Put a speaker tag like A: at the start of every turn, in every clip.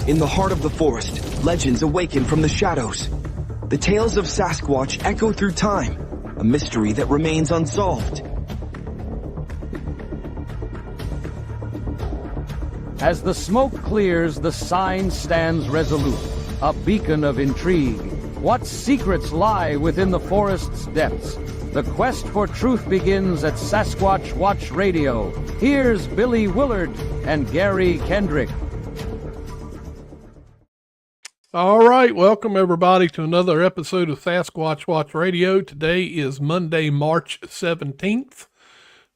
A: In the heart of the forest, legends awaken from the shadows. The tales of Sasquatch echo through time, a mystery that remains unsolved.
B: As the smoke clears, the sign stands resolute, a beacon of intrigue. What secrets lie within the forest's depths? The quest for truth begins at Sasquatch Watch Radio. Here's Billy Willard and Gary Kendrick.
C: All right, welcome everybody to another episode of Sasquatch Watch Radio. Today is Monday, March 17th,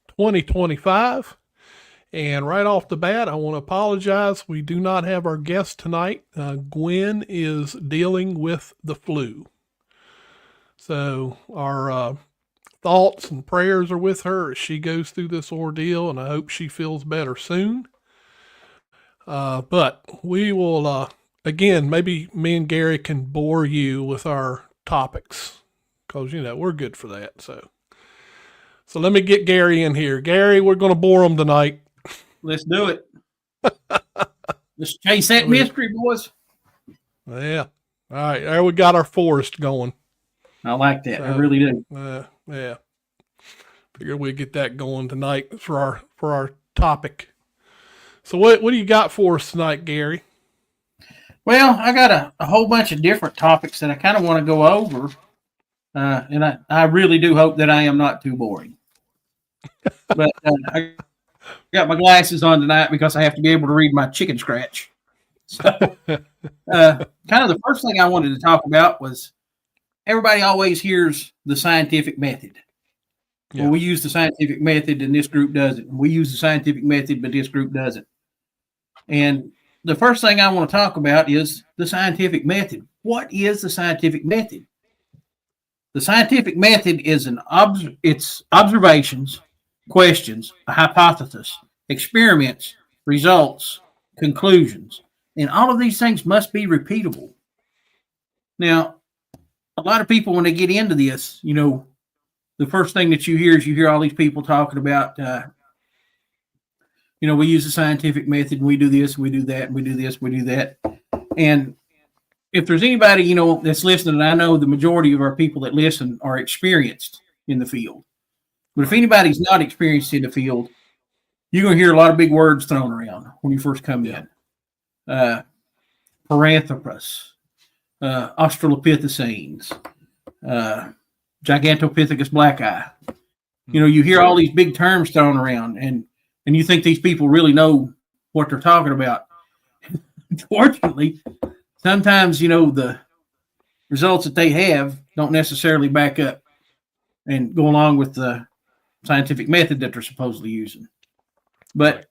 C: 2025. And right off the bat, I want to apologize. We do not have our guest tonight. Gwen is dealing with the flu. So our thoughts and prayers are with her as she goes through this ordeal, and I hope she feels better soon. But we will... Again, maybe me and Gary can bore you with our topics because, we're good for that. So let me get Gary in here. Gary, we're going to bore him tonight.
D: Let's do it. Let's chase that mystery, boys.
C: Yeah. All right. There we got our forest going.
D: I like that. I really do.
C: Yeah. Figure we'd get that going tonight for our topic. So what do you got for us tonight, Gary?
D: Well, I got a whole bunch of different topics that I kind of want to go over, and I really do hope that I am not too boring. But I got my glasses on tonight because I have to be able to read my chicken scratch. So, kind of the first thing I wanted to talk about was everybody always hears the scientific method. Yeah. Well, we use the scientific method and this group doesn't. We use the scientific method, but this group doesn't. And the first thing I want to talk about is the scientific method. What is the scientific method? The scientific method is it's observations, questions, a hypothesis, experiments, results, conclusions. And all of these things must be repeatable. Now, a lot of people, when they get into this, the first thing that you hear all these people talking about, we use the scientific method and we do this, and we do that, and we do this, we do that. And if there's anybody, that's listening, and I know the majority of our people that listen are experienced in the field. But if anybody's not experienced in the field, you're going to hear a lot of big words thrown around when you first come in. Paranthropus, Australopithecines, Gigantopithecus blacki. You hear all these big terms thrown around, and you think these people really know what they're talking about. Unfortunately, sometimes, the results that they have don't necessarily back up and go along with the scientific method that they're supposedly using. But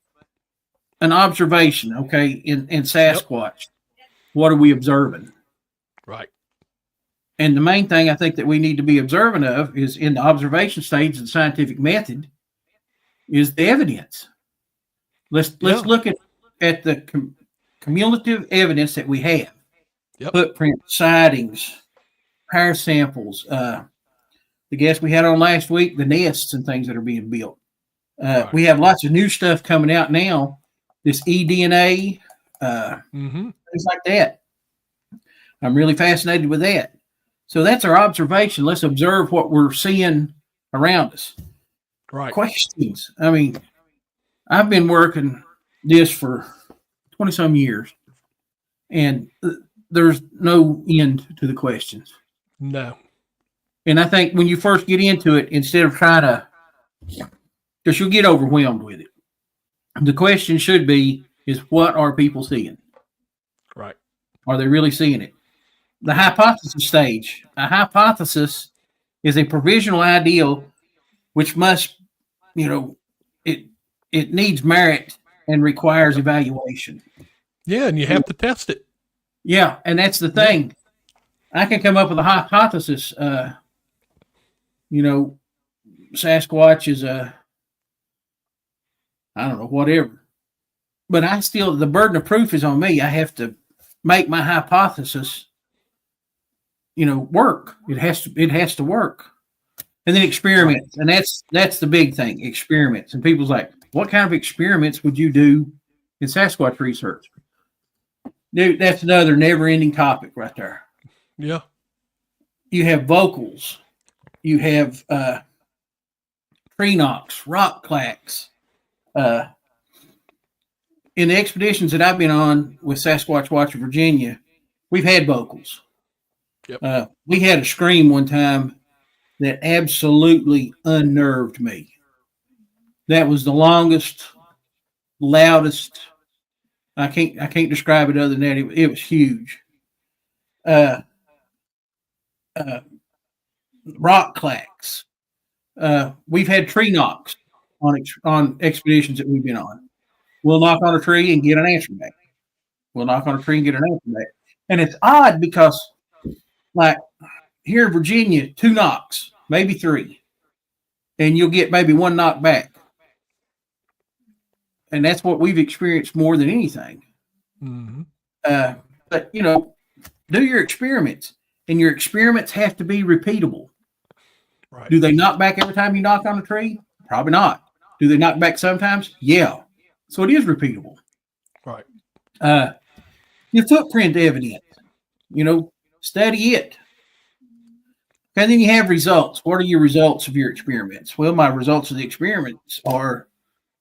D: an observation, okay, in Sasquatch, what are we observing?
C: Right.
D: And the main thing I think that we need to be observant of is in the observation stage of the scientific method is the evidence. Let's look at the cumulative evidence that we have.
C: Yep.
D: Footprint, sightings, hair samples, the guest we had on last week, the nests and things that are being built. Right. We have lots of new stuff coming out now, this eDNA, things like that. I'm really fascinated with that. So that's our observation. Let's observe what we're seeing around us.
C: Right.
D: Questions. I mean, I've been working this for 20-some years, and there's no end to the questions.
C: No.
D: And I think when you first get into it, instead of trying to, because you'll get overwhelmed with it, the question should be, is what are people seeing?
C: Right.
D: Are they really seeing it? The hypothesis stage. A hypothesis is a provisional ideal which must, it needs merit and requires evaluation.
C: Yeah, and you have to test it.
D: Yeah, and that's the thing. I can come up with a hypothesis. Sasquatch is whatever. But the burden of proof is on me. I have to make my hypothesis, work. It has to work. And then experiments. And that's the big thing, experiments. And people's like, what kind of experiments would you do in Sasquatch research? Dude, that's another never-ending topic right there.
C: Yeah.
D: You have vocals. You have tree knocks, rock clacks. In the expeditions that I've been on with Sasquatch Watch of Virginia, we've had vocals.
C: Yep.
D: We had a scream one time that absolutely unnerved me. That was the longest, loudest. I can't describe it other than that. It was huge. Rock clacks. We've had tree knocks on expeditions that we've been on. We'll knock on a tree and get an answer back. We'll knock on a tree and get an answer back. And it's odd because, like, here in Virginia, 2 knocks, maybe 3, and you'll get maybe 1 knock back. And that's what we've experienced more than anything.
C: Mm-hmm.
D: But, do your experiments, and your experiments have to be repeatable.
C: Right.
D: Do they knock back every time you knock on a tree? Probably not. Do they knock back sometimes? Yeah. So it is repeatable.
C: Right.
D: Your footprint evidence, study it. And then you have results. What are your results of your experiments? Well, my results of the experiments are,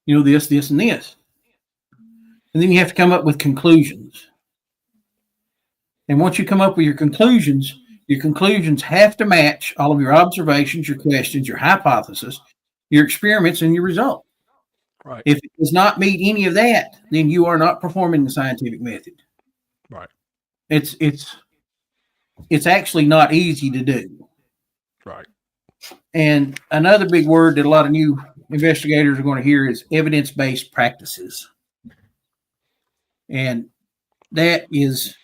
D: this, this, and this. And then you have to come up with conclusions. And once you come up with your conclusions have to match all of your observations, your questions, your hypothesis, your experiments, and your result.
C: Right.
D: If it does not meet any of that, then you are not performing the scientific method.
C: Right.
D: It's actually not easy to do.
C: Right.
D: And another big word that a lot of new investigators are going to hear is evidence-based practices. And that is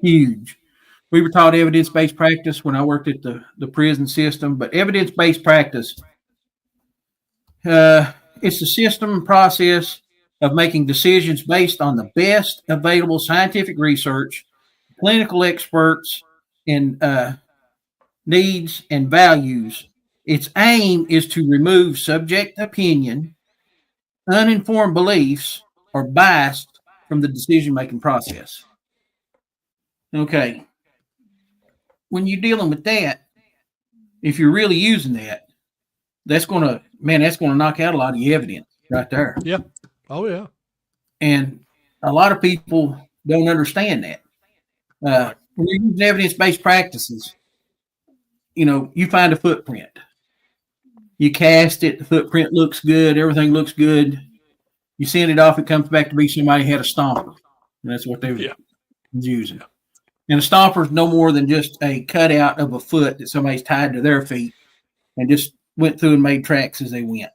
D: huge. We were taught evidence-based practice when I worked at the prison system, but evidence-based practice, it's the system and process of making decisions based on the best available scientific research, clinical experts, and needs and values. Its aim is to remove subject opinion, uninformed beliefs, or bias from the decision-making process. Okay. When you're dealing with that, if you're really using that, that's going to knock out a lot of your evidence right there.
C: Yeah. Oh, yeah.
D: And a lot of people don't understand that. When you're using evidence-based practices, you find a footprint. You cast it, the footprint looks good, everything looks good. You send it off, it comes back to be somebody had a stomper. And that's what they were using. Yeah. And a stomper is no more than just a cutout of a foot that somebody's tied to their feet and just went through and made tracks as they went.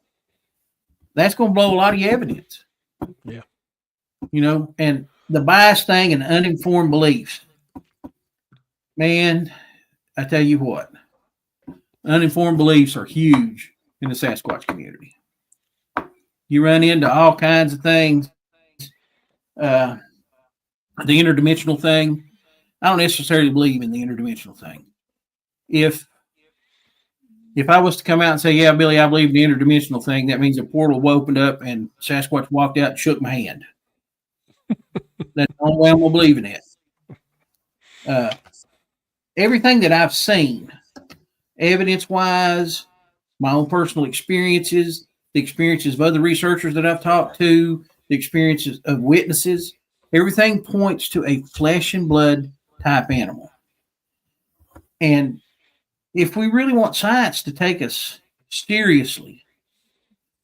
D: That's going to blow a lot of your evidence.
C: Yeah.
D: And the bias thing and uninformed beliefs. Man, I tell you what, uninformed beliefs are huge in the Sasquatch community. You run into all kinds of things. The interdimensional thing, I don't necessarily believe in the interdimensional thing. If I was to come out and say, yeah, Billy, I believe in the interdimensional thing, that means a portal opened up and Sasquatch walked out and shook my hand. That's the only way I'm going to believe in that. Everything that I've seen, evidence-wise, my own personal experiences, the experiences of other researchers that I've talked to, the experiences of witnesses, everything points to a flesh and blood type animal. And if we really want science to take us seriously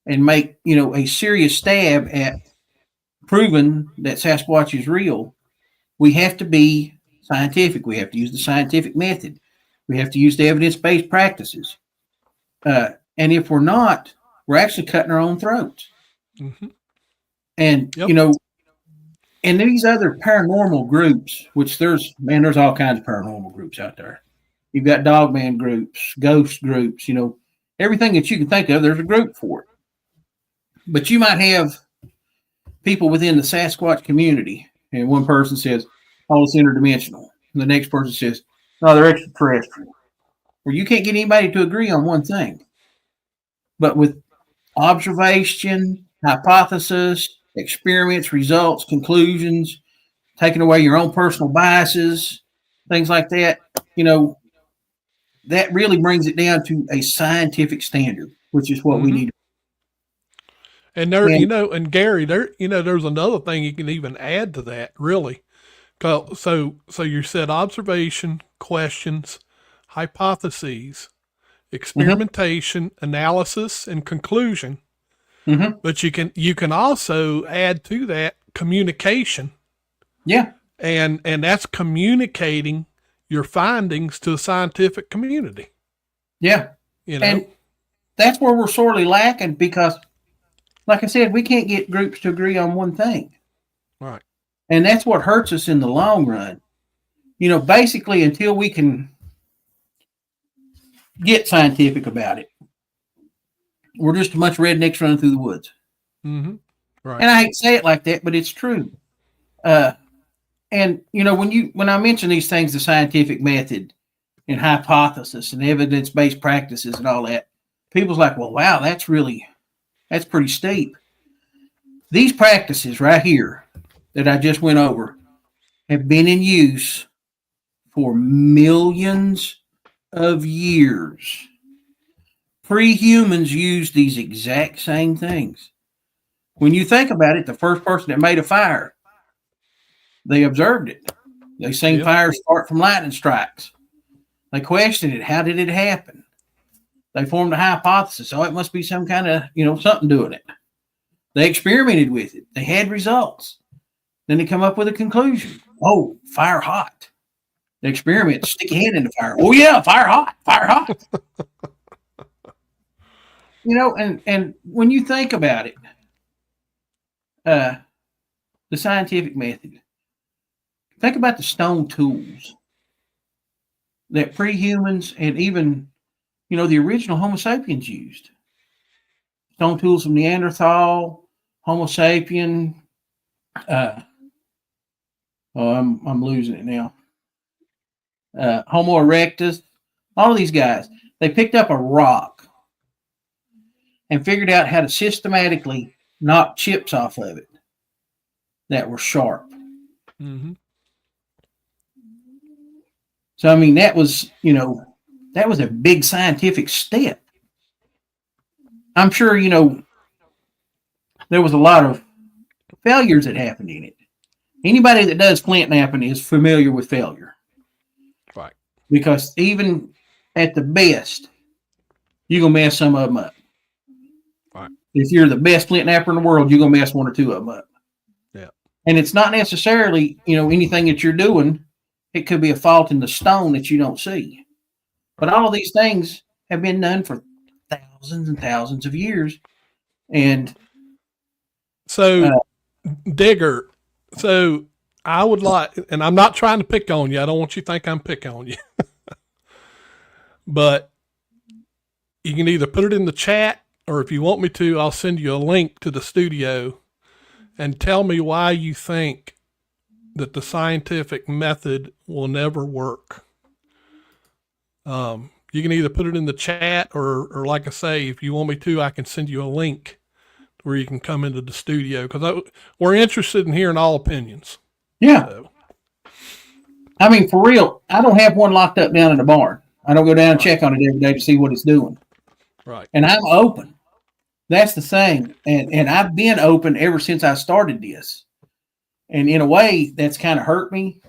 D: and make, a serious stab at proving that Sasquatch is real, we have to be scientific. We have to use the scientific method. We have to use the evidence-based practices. And if we're not, we're actually cutting our own throats.
C: Mm-hmm.
D: And, and these other paranormal groups, which there's all kinds of paranormal groups out there. You've got dogman groups, ghost groups, everything that you can think of, there's a group for it. But you might have people within the Sasquatch community, and one person says, oh, it's interdimensional. And the next person says, no, they're extraterrestrial. Well, you can't get anybody to agree on one thing. But with observation, hypothesis, experiments, results, conclusions, taking away your own personal biases, things like that, that really brings it down to a scientific standard, which is what we need.
C: And there, and Gary, there's another thing you can even add to that, really. So you said observation, questions, hypotheses, experimentation, analysis, and conclusion. But you can also add to that communication.
D: Yeah.
C: And that's communicating your findings to the scientific community.
D: Yeah. And that's where we're sorely lacking because, like I said, we can't get groups to agree on one thing.
C: Right.
D: And that's what hurts us in the long run. Basically, until we can get scientific about it, we're just a bunch of rednecks running through the woods.
C: Right.
D: And I hate to say it like that, but it's true. And when I mention these things, the scientific method and hypothesis and evidence-based practices and all that, people's like, well, wow, that's pretty steep. These practices right here that I just went over have been in use for millions of years. Pre-humans used these exact same things. When you think about it, the first person that made a fire, they observed it. They seen fire start from lightning strikes. They questioned it. How did it happen? They formed a hypothesis. Oh, it must be some kind of, something doing it. They experimented with it. They had results. Then they come up with a conclusion. Oh, fire hot. They experiment, stick your hand in the fire. Oh, yeah, fire hot, fire hot. And when you think about it, the scientific method, think about the stone tools that pre-humans and even, the original Homo sapiens used. Stone tools from Neanderthal, Homo sapien. I'm losing it now. Homo erectus. All of these guys, they picked up a rock and figured out how to systematically knock chips off of it that were sharp. So, I mean, that was a big scientific step. I'm sure, there was a lot of failures that happened in it. Anybody that does flint knapping is familiar with failure.
C: Right.
D: Because even at the best, you're going to mess some of them up.
C: Right.
D: If you're the best flint napper in the world, you're going to mess one or two of them up.
C: Yeah.
D: And it's not necessarily, anything that you're doing. It could be a fault in the stone that you don't see. But all of these things have been done for thousands and thousands of years. And
C: so, Digger, so I would like, and I'm not trying to pick on you. I don't want you to think I'm picking on you. But you can either put it in the chat, or if you want me to, I'll send you a link to the studio and tell me why you think that the scientific method will never work. You can either put it in the chat or like I say, if you want me to, I can send you a link where you can come into the studio because we're interested in hearing all opinions.
D: Yeah.
C: So.
D: I mean, for real, I don't have one locked up down in the barn. I don't go down and check on it every day to see what it's doing.
C: Right.
D: And I'm open. That's the thing. And I've been open ever since I started this. And in a way, that's kind of hurt me.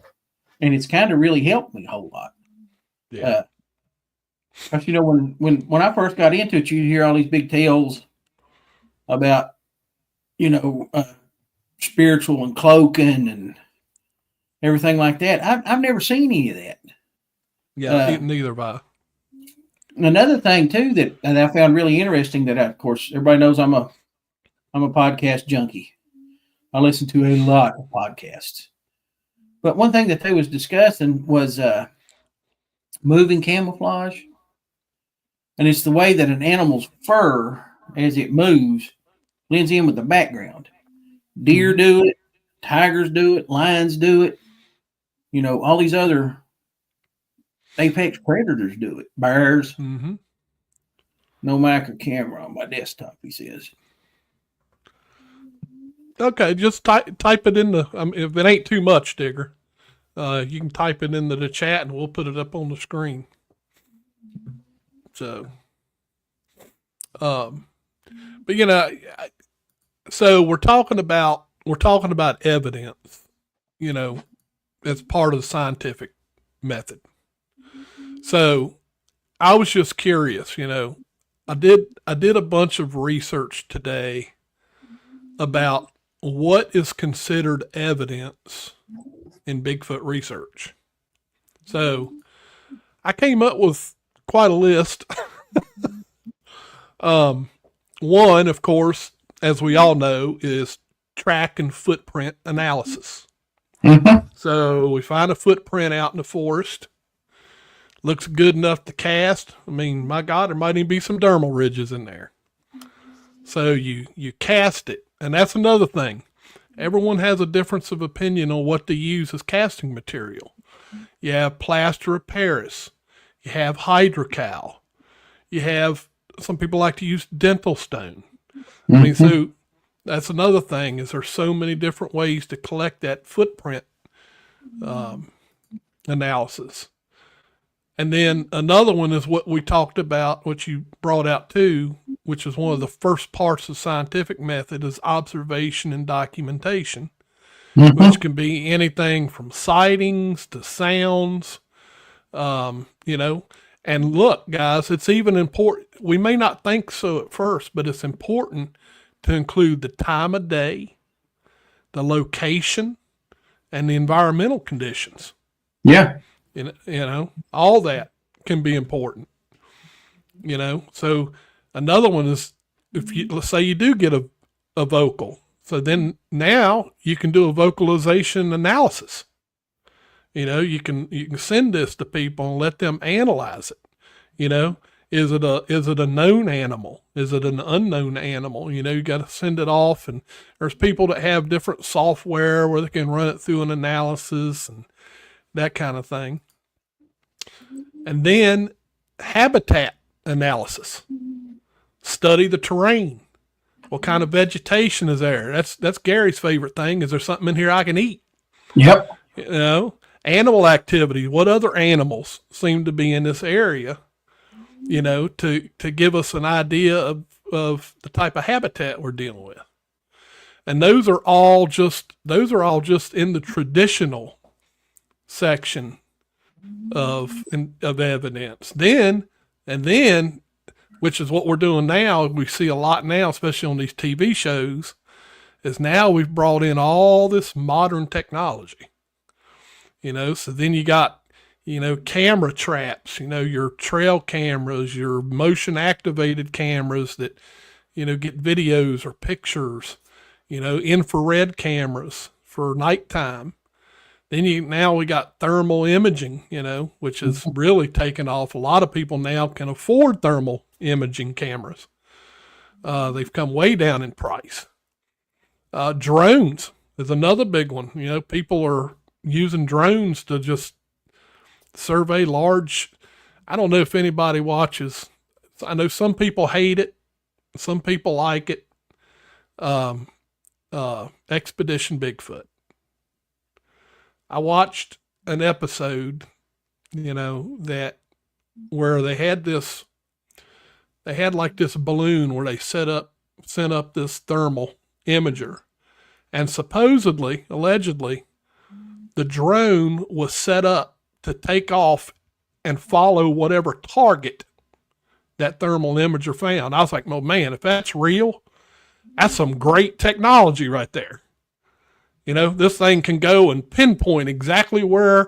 D: And it's kind of really helped me a whole lot.
C: Yeah.
D: Because, when I first got into it, you hear all these big tales about, spiritual and cloaking and everything like that. I've never seen any of that.
C: Yeah, neither have I.
D: Another thing too that I found really interesting that of course everybody knows I'm a podcast junkie. I listen to a lot of podcasts. But one thing that they was discussing was moving camouflage. And it's the way that an animal's fur, as it moves, blends in with the background. Deer do it, tigers do it, lions do it. All these other apex predators do it. Bears.
C: Mm-hmm.
D: No mic or camera on my desktop, he says.
C: Okay, just type it in the. If it ain't too much, Digger, you can type it into the chat and we'll put it up on the screen. So, but so we're talking about evidence, as part of the scientific method. So, I was just curious, I did a bunch of research today about what is considered evidence in Bigfoot research. So I came up with quite a list. One, of course, as we all know, is track and footprint analysis.
D: Mm-hmm.
C: So we find a footprint out in the forest. Looks good enough to cast. I mean, my God, there might even be some dermal ridges in there. So you cast it. And that's another thing. Everyone has a difference of opinion on what to use as casting material. You have plaster of Paris. You have hydrocal. You have, some people like to use dental stone.
D: Mm-hmm.
C: I mean, so that's another thing, is there's so many different ways to collect that footprint analysis. And then another one is what we talked about, what you brought out too, which is one of the first parts of the scientific method, is observation and documentation,
D: Mm-hmm.
C: which can be anything from sightings to sounds, and look, guys, it's even important. We may not think so at first, but it's important to include the time of day, the location, and the environmental conditions.
D: Yeah.
C: All that can be important, so another one is, let's say you do get a vocal. So then now you can do a vocalization analysis. You can send this to people and let them analyze it. Is it a known animal? Is it an unknown animal? You got to send it off, and there's people that have different software where they can run it through an analysis and that kind of thing. And then habitat analysis. Study the terrain. What kind of vegetation is there? That's Gary's favorite thing. Is there something in here I can eat?
D: Yep.
C: Animal activity. What other animals seem to be in this area? To give us an idea of the type of habitat we're dealing with. And those are all just in the traditional section of evidence. Then, which is what we're doing now, we see a lot now, especially on these TV shows, is now we've brought in all this modern technology. So then you got, camera traps, your trail cameras, your motion activated cameras that, get videos or pictures, infrared cameras for nighttime. Then now we got thermal imaging, which has really taken off. A lot of people now can afford thermal imaging cameras. They've come way down in price. Drones is another big one. People are using drones to just survey large. I don't know if anybody watches. I know some people hate it. Some people like it. Expedition Bigfoot. I watched an episode, that where they had like this balloon where they sent up this thermal imager, and allegedly, the drone was set up to take off and follow whatever target that thermal imager found. I was like, oh man, if that's real, that's some great technology right there. This thing can go and pinpoint exactly where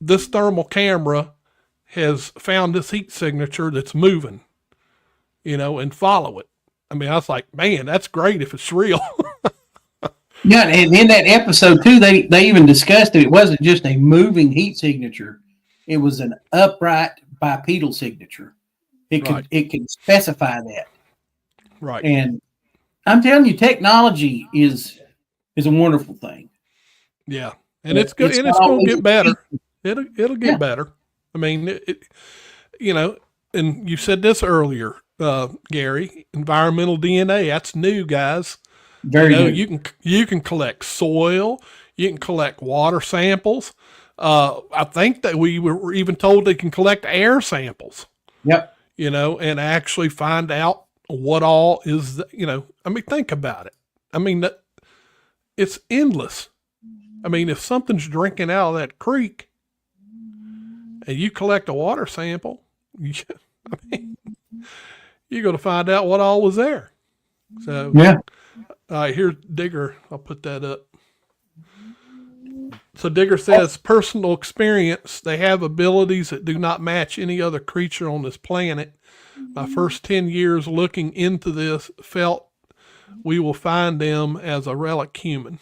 C: this thermal camera has found this heat signature that's moving, and follow it. I mean, I was like, man, that's great if it's real.
D: Yeah, and in that episode too, they even discussed that it wasn't just a moving heat signature; it was an upright bipedal signature. It could specify that.
C: Right.
D: And I'm telling you, technology is a wonderful thing.
C: Yeah, and it's good, and it's going to get better. It'll get better. I mean, and you said this earlier, Gary. Environmental DNA. That's new, guys.
D: Very good.
C: You can collect soil, you can collect water samples. I think that we were even told they can collect air samples.
D: Yep.
C: And actually find out what all is, think about it. It's endless. If something's drinking out of that creek and you collect a water sample, you're going to find out what all was there. So,
D: yeah.
C: All right, here's Digger. I'll put that up. So Digger says, personal experience, they have abilities that do not match any other creature on this planet. My first 10 years looking into this felt we will find them as a relic human.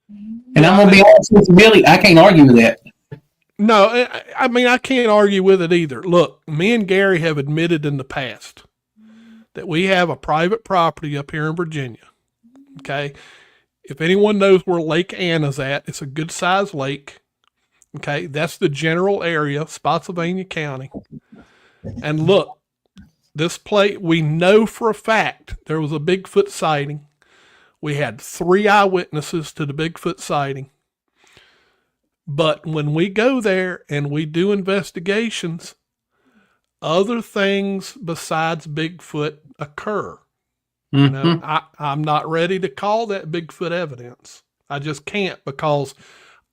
D: And I'm going to be honest with you, Billy, I can't argue with that.
C: No, I can't argue with it either. Look, me and Gary have admitted in the past that we have a private property up here in Virginia. Okay. If anyone knows where Lake Anna's at, it's a good sized lake. Okay. That's the general area, Spotsylvania County. And look, this place, we know for a fact there was a Bigfoot sighting. We had 3 eyewitnesses to the Bigfoot sighting. But when we go there and we do investigations, other things besides Bigfoot occur. I'm not ready to call that Bigfoot evidence. I just can't, because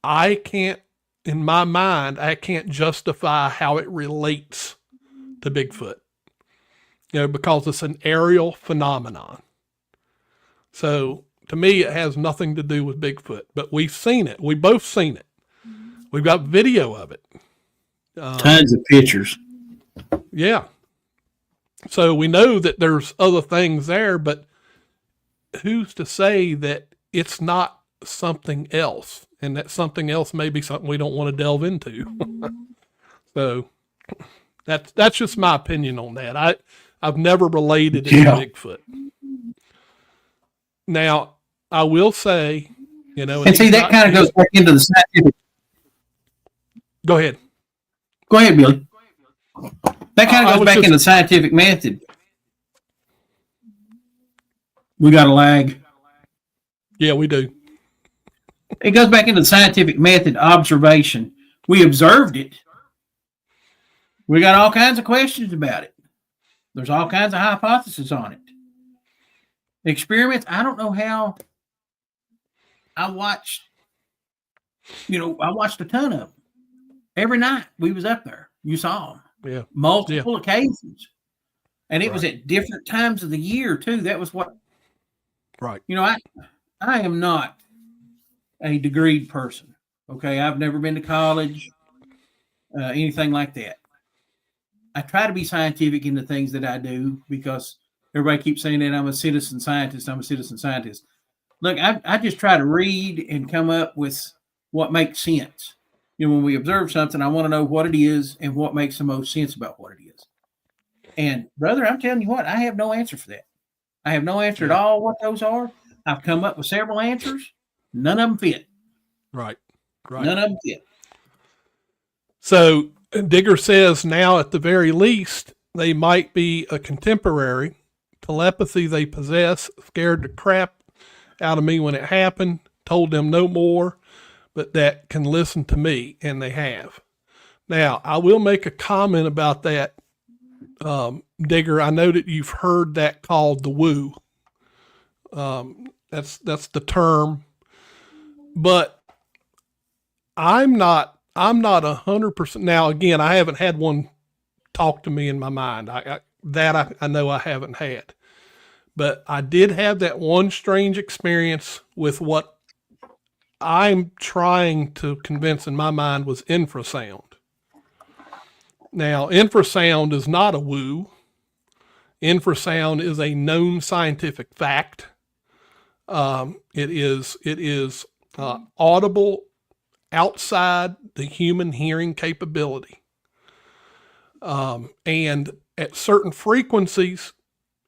C: I can't, in my mind, I can't justify how it relates to Bigfoot, because it's an aerial phenomenon. So to me, it has nothing to do with Bigfoot, but we've seen it. We both seen it. We've got video of it.
D: Tons of pictures.
C: Yeah. So we know that there's other things there, but who's to say that it's not something else, and that something else may be something we don't want to delve into. So that's just my opinion on that. I've never related it to Bigfoot. Now, I will say,
D: and see, that kind of goes back into the scientific.
C: Go ahead.
D: Go ahead, Billy. That kind of goes back into the scientific method. We got a lag.
C: Yeah, we do.
D: It goes back into the scientific method, observation. We observed it. We got all kinds of questions about it. There's all kinds of hypotheses on it. Experiments, I don't know how. I watched a ton of them. Every night we was up there. You saw them.
C: Yeah.
D: Multiple occasions. And it was at different times of the year, too. That was what.
C: Right.
D: I am not a degreed person. Okay. I've never been to college, anything like that. I try to be scientific in the things that I do, because everybody keeps saying that I'm a citizen scientist. Look, I just try to read and come up with what makes sense. When we observe something, I want to know what it is and what makes the most sense about what it is. And brother, I'm telling you what, I have no answer for that. I have no answer at all what those are. I've come up with several answers. None of them fit.
C: Right.
D: None of them fit.
C: So Digger says now, at the very least, they might be a contemporary. Telepathy they possess scared the crap out of me when it happened. Told them no more, but that can listen to me, and they have. Now, I will make a comment about that, Digger. I know that you've heard that called the woo. That's the term, but I'm not 100%. Now, again, I haven't had one talk to me in my mind. I know I haven't had, but I did have that one strange experience with what I'm trying to convince in my mind was infrasound. Now, infrasound is not a woo. Infrasound is a known scientific fact. It is audible outside the human hearing capability. And at certain frequencies,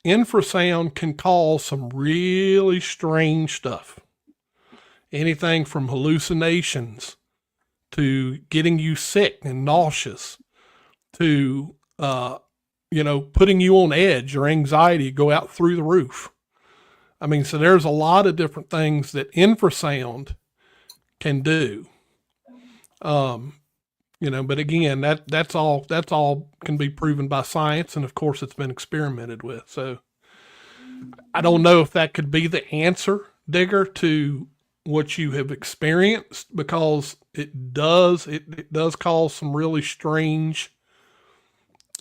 C: infrasound can cause some really strange stuff. Anything from hallucinations to getting you sick and nauseous to, putting you on edge or anxiety go out through the roof. I mean, so there's a lot of different things that infrasound can do. But again, that's all can be proven by science, and of course it's been experimented with. So I don't know if that could be the answer, Digger, to what you have experienced, because it does cause some really strange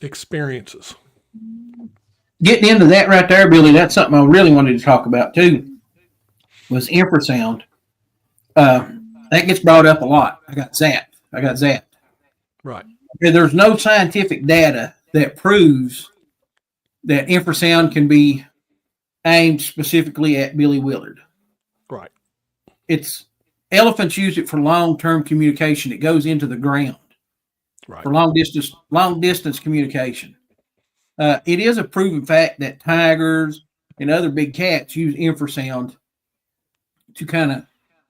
C: experiences.
D: Getting into that right there, Billy, that's something I really wanted to talk about too, was infrasound. That gets brought up a lot. I got zapped.
C: Right.
D: There's no scientific data that proves that infrasound can be aimed specifically at Billy Willard.
C: Right.
D: Elephants use it for long-term communication. It goes into the ground.
C: Right.
D: For long distance communication. It is a proven fact that tigers and other big cats use infrasound to kind of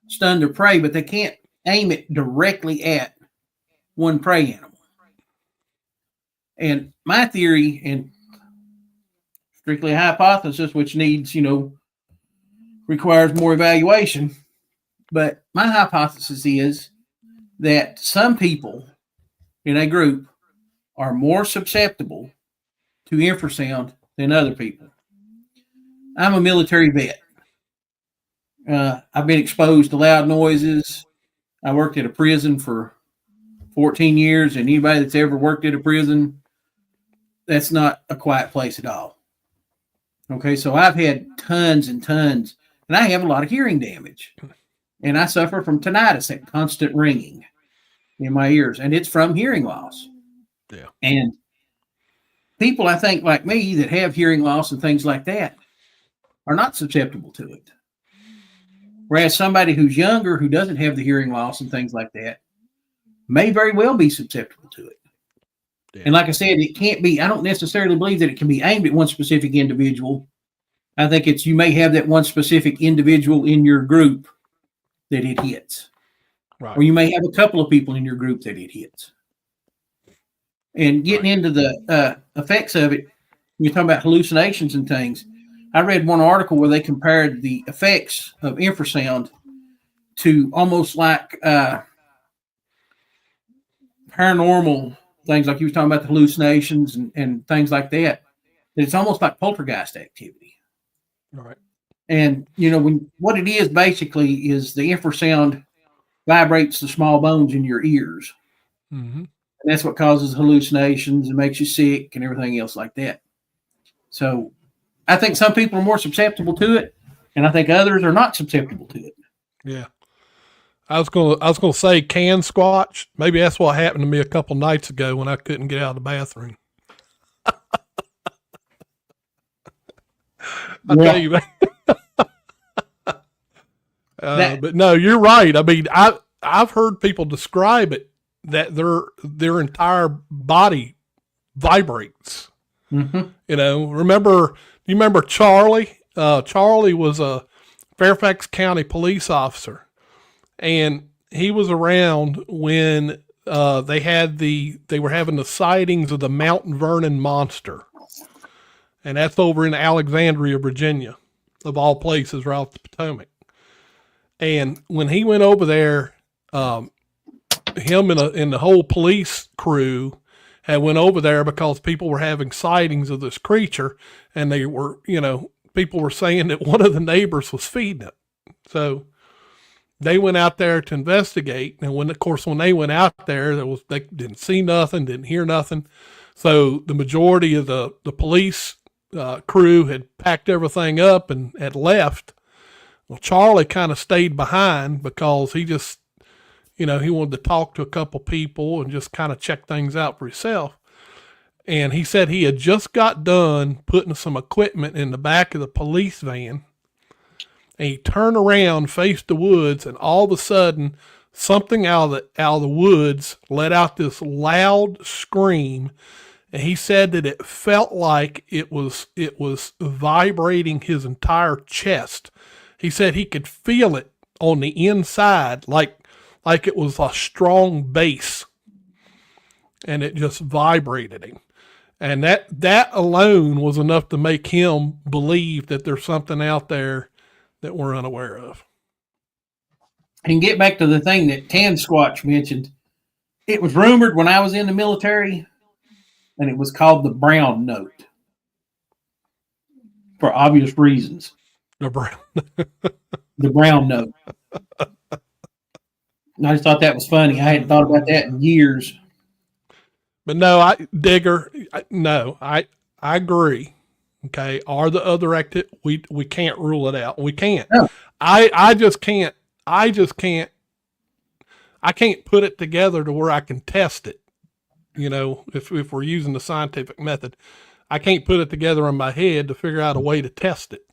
D: stun their prey, but they can't aim it directly at one prey animal. And my theory, and strictly a hypothesis, which needs, requires more evaluation, but my hypothesis is that some people in a group are more susceptible to infrasound than other people. I'm a military vet. I've been exposed to loud noises. I worked at a prison for 14 years, and anybody that's ever worked at a prison, that's not a quiet place at all. Okay, so I've had tons and tons, and I have a lot of hearing damage. And I suffer from tinnitus, that constant ringing in my ears, and it's from hearing loss.
C: Yeah.
D: And people, I think, like me, that have hearing loss and things like that are not susceptible to it. Whereas somebody who's younger, who doesn't have the hearing loss and things like that, may very well be susceptible to it. Yeah. And like I said, it can't be, I don't necessarily believe that it can be aimed at one specific individual. I think you may have that one specific individual in your group that it hits.
C: Right.
D: Or you may have a couple of people in your group that it hits. And getting into the effects of it, you're talking about hallucinations and things. I read one article where they compared the effects of infrasound to almost like paranormal things, like you were talking about the hallucinations and things like that. It's almost like poltergeist activity.
C: All right.
D: And, what it is basically is the infrasound vibrates the small bones in your ears.
C: Mm-hmm.
D: And that's what causes hallucinations and makes you sick and everything else like that. So I think some people are more susceptible to it, and I think others are not susceptible to it.
C: Yeah. I was gonna say can squatch. Maybe that's what happened to me a couple nights ago when I couldn't get out of the bathroom. I'll tell you, man. But no, you're right. I mean, I've heard people describe it that their entire body vibrates.
D: Mm-hmm.
C: You remember Charlie? Charlie was a Fairfax County police officer, and he was around when they were having the sightings of the Mount Vernon monster, and that's over in Alexandria, Virginia, of all places, right off the Potomac. And when he went over there, him and the whole police crew had went over there because people were having sightings of this creature, and they were, people were saying that one of the neighbors was feeding it. So they went out there to investigate. And when they went out there, they didn't see nothing, didn't hear nothing. So the majority of the police crew had packed everything up and had left. Well, Charlie kind of stayed behind because he just, he wanted to talk to a couple people and just kind of check things out for himself. And he said he had just got done putting some equipment in the back of the police van. And he turned around, faced the woods, and all of a sudden, something out of the woods let out this loud scream. And he said that it felt like it was vibrating his entire chest. He said he could feel it on the inside, like it was a strong bass, and it just vibrated him. And that alone was enough to make him believe that there's something out there that we're unaware of.
D: And get back to the thing that Sasquatch mentioned. It was rumored when I was in the military, and it was called the brown note for obvious reasons.
C: The brown,
D: the brown note. I just thought that was funny. I hadn't thought about that in years.
C: But no, I agree. Okay, are the other we can't rule it out. We can't.
D: No.
C: I can't put it together to where I can test it. You know, if we're using the scientific method, I can't put it together in my head to figure out a way to test it.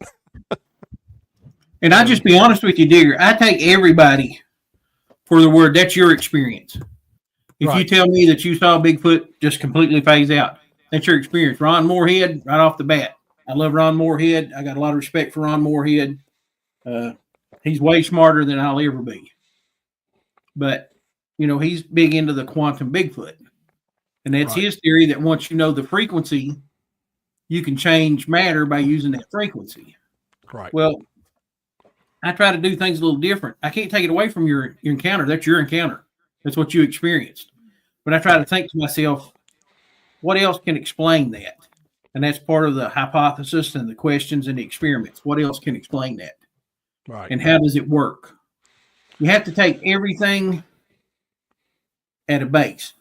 D: And I just be honest with you, Digger. I take everybody for the word. That's your experience. If
C: Right.
D: you tell me that you saw Bigfoot just completely phase out, that's your experience. Ron Moorhead, right off the bat. I love Ron Moorhead. I got a lot of respect for Ron Moorhead. He's way smarter than I'll ever be. But, you know, he's big into the quantum Bigfoot. And that's
C: Right.
D: his theory that once you know the frequency, you can change matter by using that frequency.
C: Right.
D: Well, I try to do things a little different. I can't take it away from your encounter. That's your encounter. That's what you experienced. But I try to think to myself, what else can explain that? And that's part of the hypothesis and the questions and the experiments. What else can explain that?
C: Right.
D: And how does it work? You have to take everything at a base.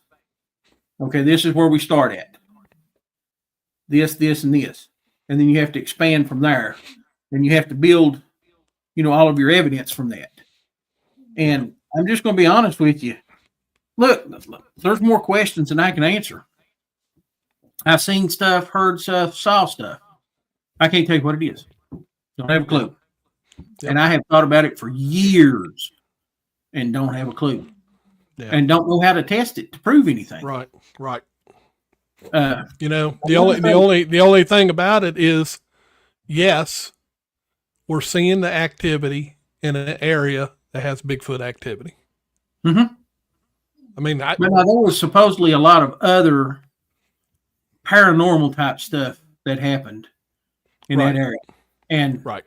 D: Okay, this is where we start at. This, and this. And then you have to expand from there. And you have to build, you know, all of your evidence from that. And I'm just going to be honest with you. Look, there's more questions than I can answer. I've seen stuff, heard stuff, saw stuff. I can't tell you what it is. Don't have a clue.
C: Yep.
D: And I have thought about it for years and don't have a clue.
C: Yeah.
D: And don't know how to test it to prove anything.
C: Right. Right.
D: Uh,
C: You know, the only thing about it is, yes, we're seeing the activity in an area that has Bigfoot activity.
D: mm-hmm.
C: I mean,
D: But now, there was supposedly a lot of other paranormal type stuff that happened in
C: Right.
D: that area. And
C: right.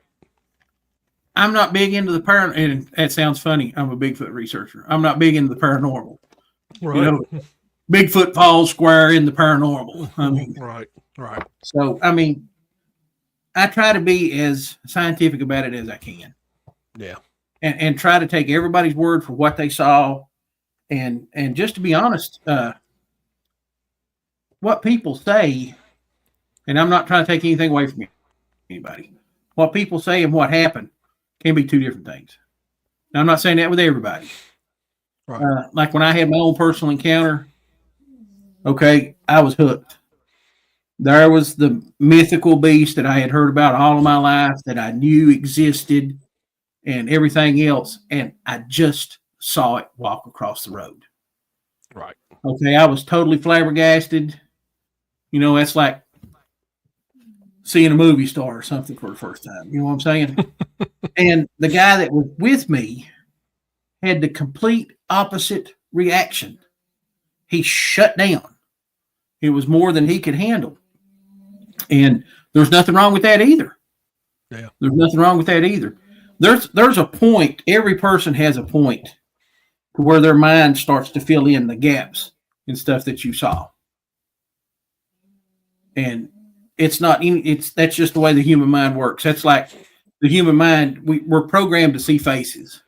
D: I'm not big into the paranormal. And that sounds funny. I'm a Bigfoot researcher. I'm not big into the paranormal.
C: Right.
D: You know, Bigfoot falls square in the paranormal. I mean,
C: right. Right.
D: so, I mean, I try to be as scientific about it as I can.
C: Yeah.
D: And try to take everybody's word for what they saw. And just to be honest, what people say, and I'm not trying to take anything away from anybody, what people say and what happened can be two different things. Now, I'm not saying that with everybody.
C: Right.
D: Like when I had my own personal encounter, okay, I was hooked. There was the mythical beast that I had heard about all of my life, that I knew existed and everything else, and I just saw it walk across the road.
C: Right.
D: Okay, I was totally flabbergasted. You know, that's like seeing a movie star or something for the first time. You know what I'm saying? And the guy that was with me had the complete opposite reaction. He shut down. It was more than he could handle. And there's nothing wrong with that either.
C: Yeah.
D: There's nothing wrong with that either. There's a point. Every person has a point to where their mind starts to fill in the gaps and stuff that you saw. And it's not, that's just the way the human mind works. That's like the human mind. We're programmed to see faces.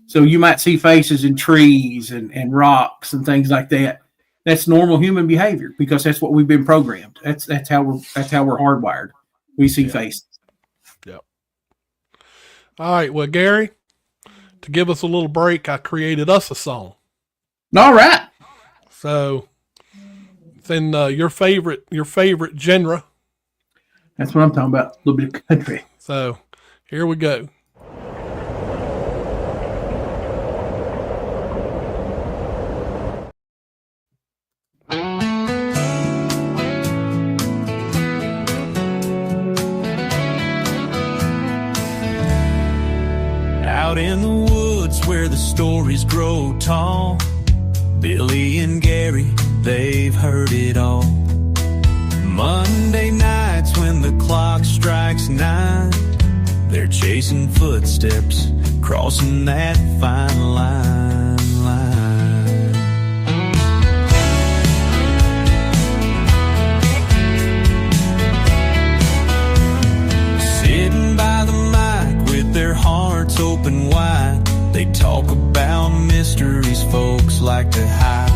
D: So you might see faces in trees and rocks and things like that. That's normal human behavior because that's what we've been programmed. That's how we're hardwired. We see faces.
C: Yep. All right. Well, Gary, to give us a little break, I created us a song.
D: All right.
C: So it's in your favorite genre.
D: That's what I'm talking about. A little bit of country.
C: So here we go.
E: Out in the woods where the stories grow tall, Billy and Gary, they've heard it all. Monday nights when the clock strikes 9, they're chasing footsteps, crossing that fine line. Sitting by the mic with their hearts open wide, they talk about mysteries folks like to hide.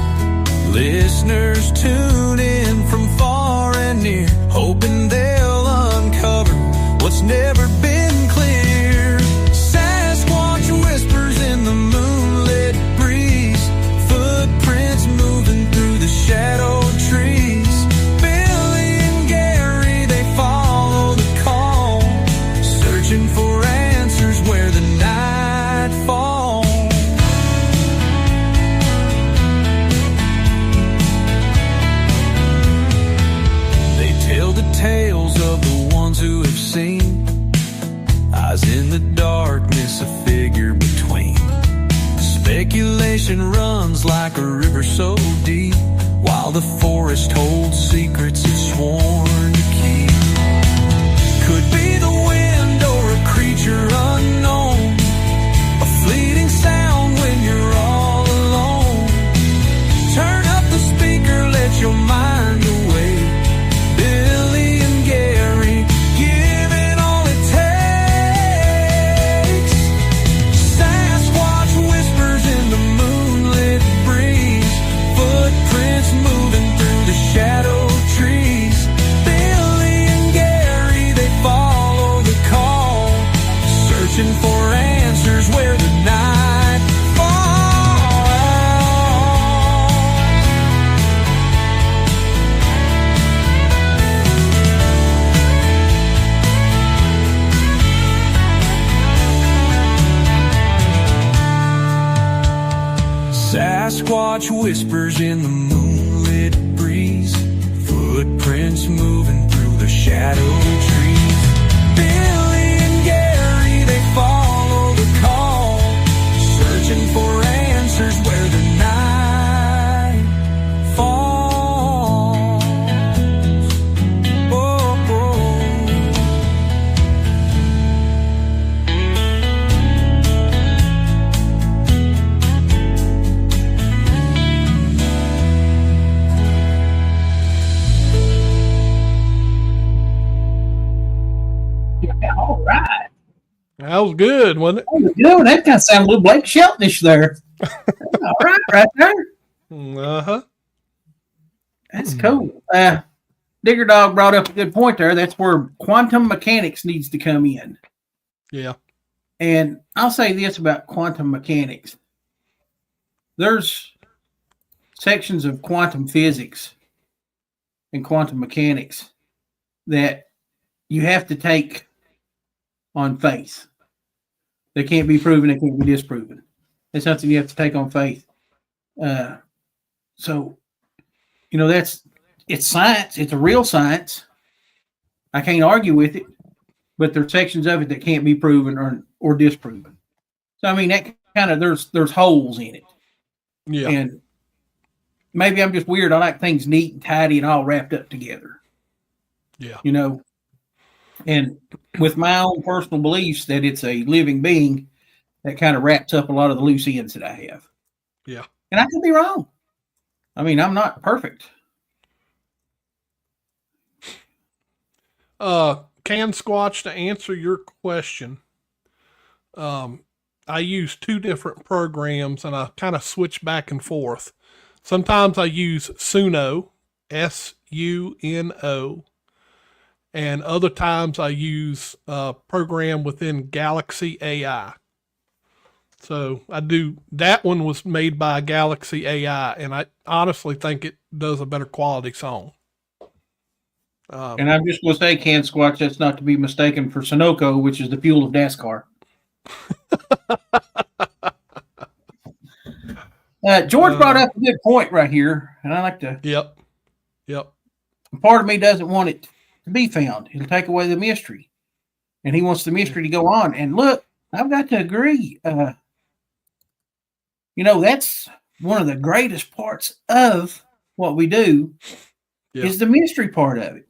E: Listeners tune in from far and near, hoping they'll uncover what's never been clear. Sasquatch whispers in the moonlit breeze, footprints moving through the shadowed trees. Billy and Gary, they follow the call, searching for answers where the night falls. They tell the tales of the ones who have seen, eyes in the darkness, a figure between. Speculation runs like a river so deep, while the forest holds secrets it's sworn to keep. Could be the wind or a creature unknown, a fleeting sound when you're all alone. Turn up the speaker, let your mind away. Billy and Gary, give it all it takes. Sasquatch whispers in the moonlit breeze, footprints moving through the shadowed trees. Billy and Gary, they follow the call, searching for answers where the night falls. Sasquatch whispers in the moonlit breeze, footprints moving through the shadowed trees. Billy and Gary, they follow the call, searching for answers where the night falls. Oh, oh.
D: Yeah, all right.
C: That was good, wasn't it?
D: Oh, good. That kind of sounded a little Blake Sheltonish there. All right there.
C: Uh-huh.
D: That's cool. Digger Dog brought up a good point there. That's where quantum mechanics needs to come in.
C: Yeah.
D: And I'll say this about quantum mechanics. There's sections of quantum physics and quantum mechanics that you have to take on faith. They can't be proven, they can't be disproven. It's something you have to take on faith. So, you know, it's science. It's a real science. I can't argue with it, but there's sections of it that can't be proven or disproven. So, I mean, that kind of, there's holes in it.
C: Yeah.
D: And maybe I'm just weird. I like things neat and tidy and all wrapped up together.
C: Yeah.
D: You know, and with my own personal beliefs that it's a living being, that kind of wraps up a lot of the loose ends that I have.
C: Yeah.
D: And I could be wrong. I mean, I'm not perfect.
C: Can Squatch, to answer your question, I use two different programs and I kind of switch back and forth. Sometimes I use Suno, S-U-N-O, and other times I use a program within Galaxy AI. So I do, that one was made by Galaxy AI, and I honestly think it does a better quality song.
D: And I'm just going to say, Can Squatch, that's not to be mistaken for Sunoco, which is the fuel of NASCAR. George brought up a good point right here, and I like to.
C: Yep.
D: Part of me doesn't want it to be found. It'll take away the mystery, and he wants the mystery to go on. And look, I've got to agree. You know, that's one of the greatest parts of what we do
C: Yeah.
D: is the mystery part of it.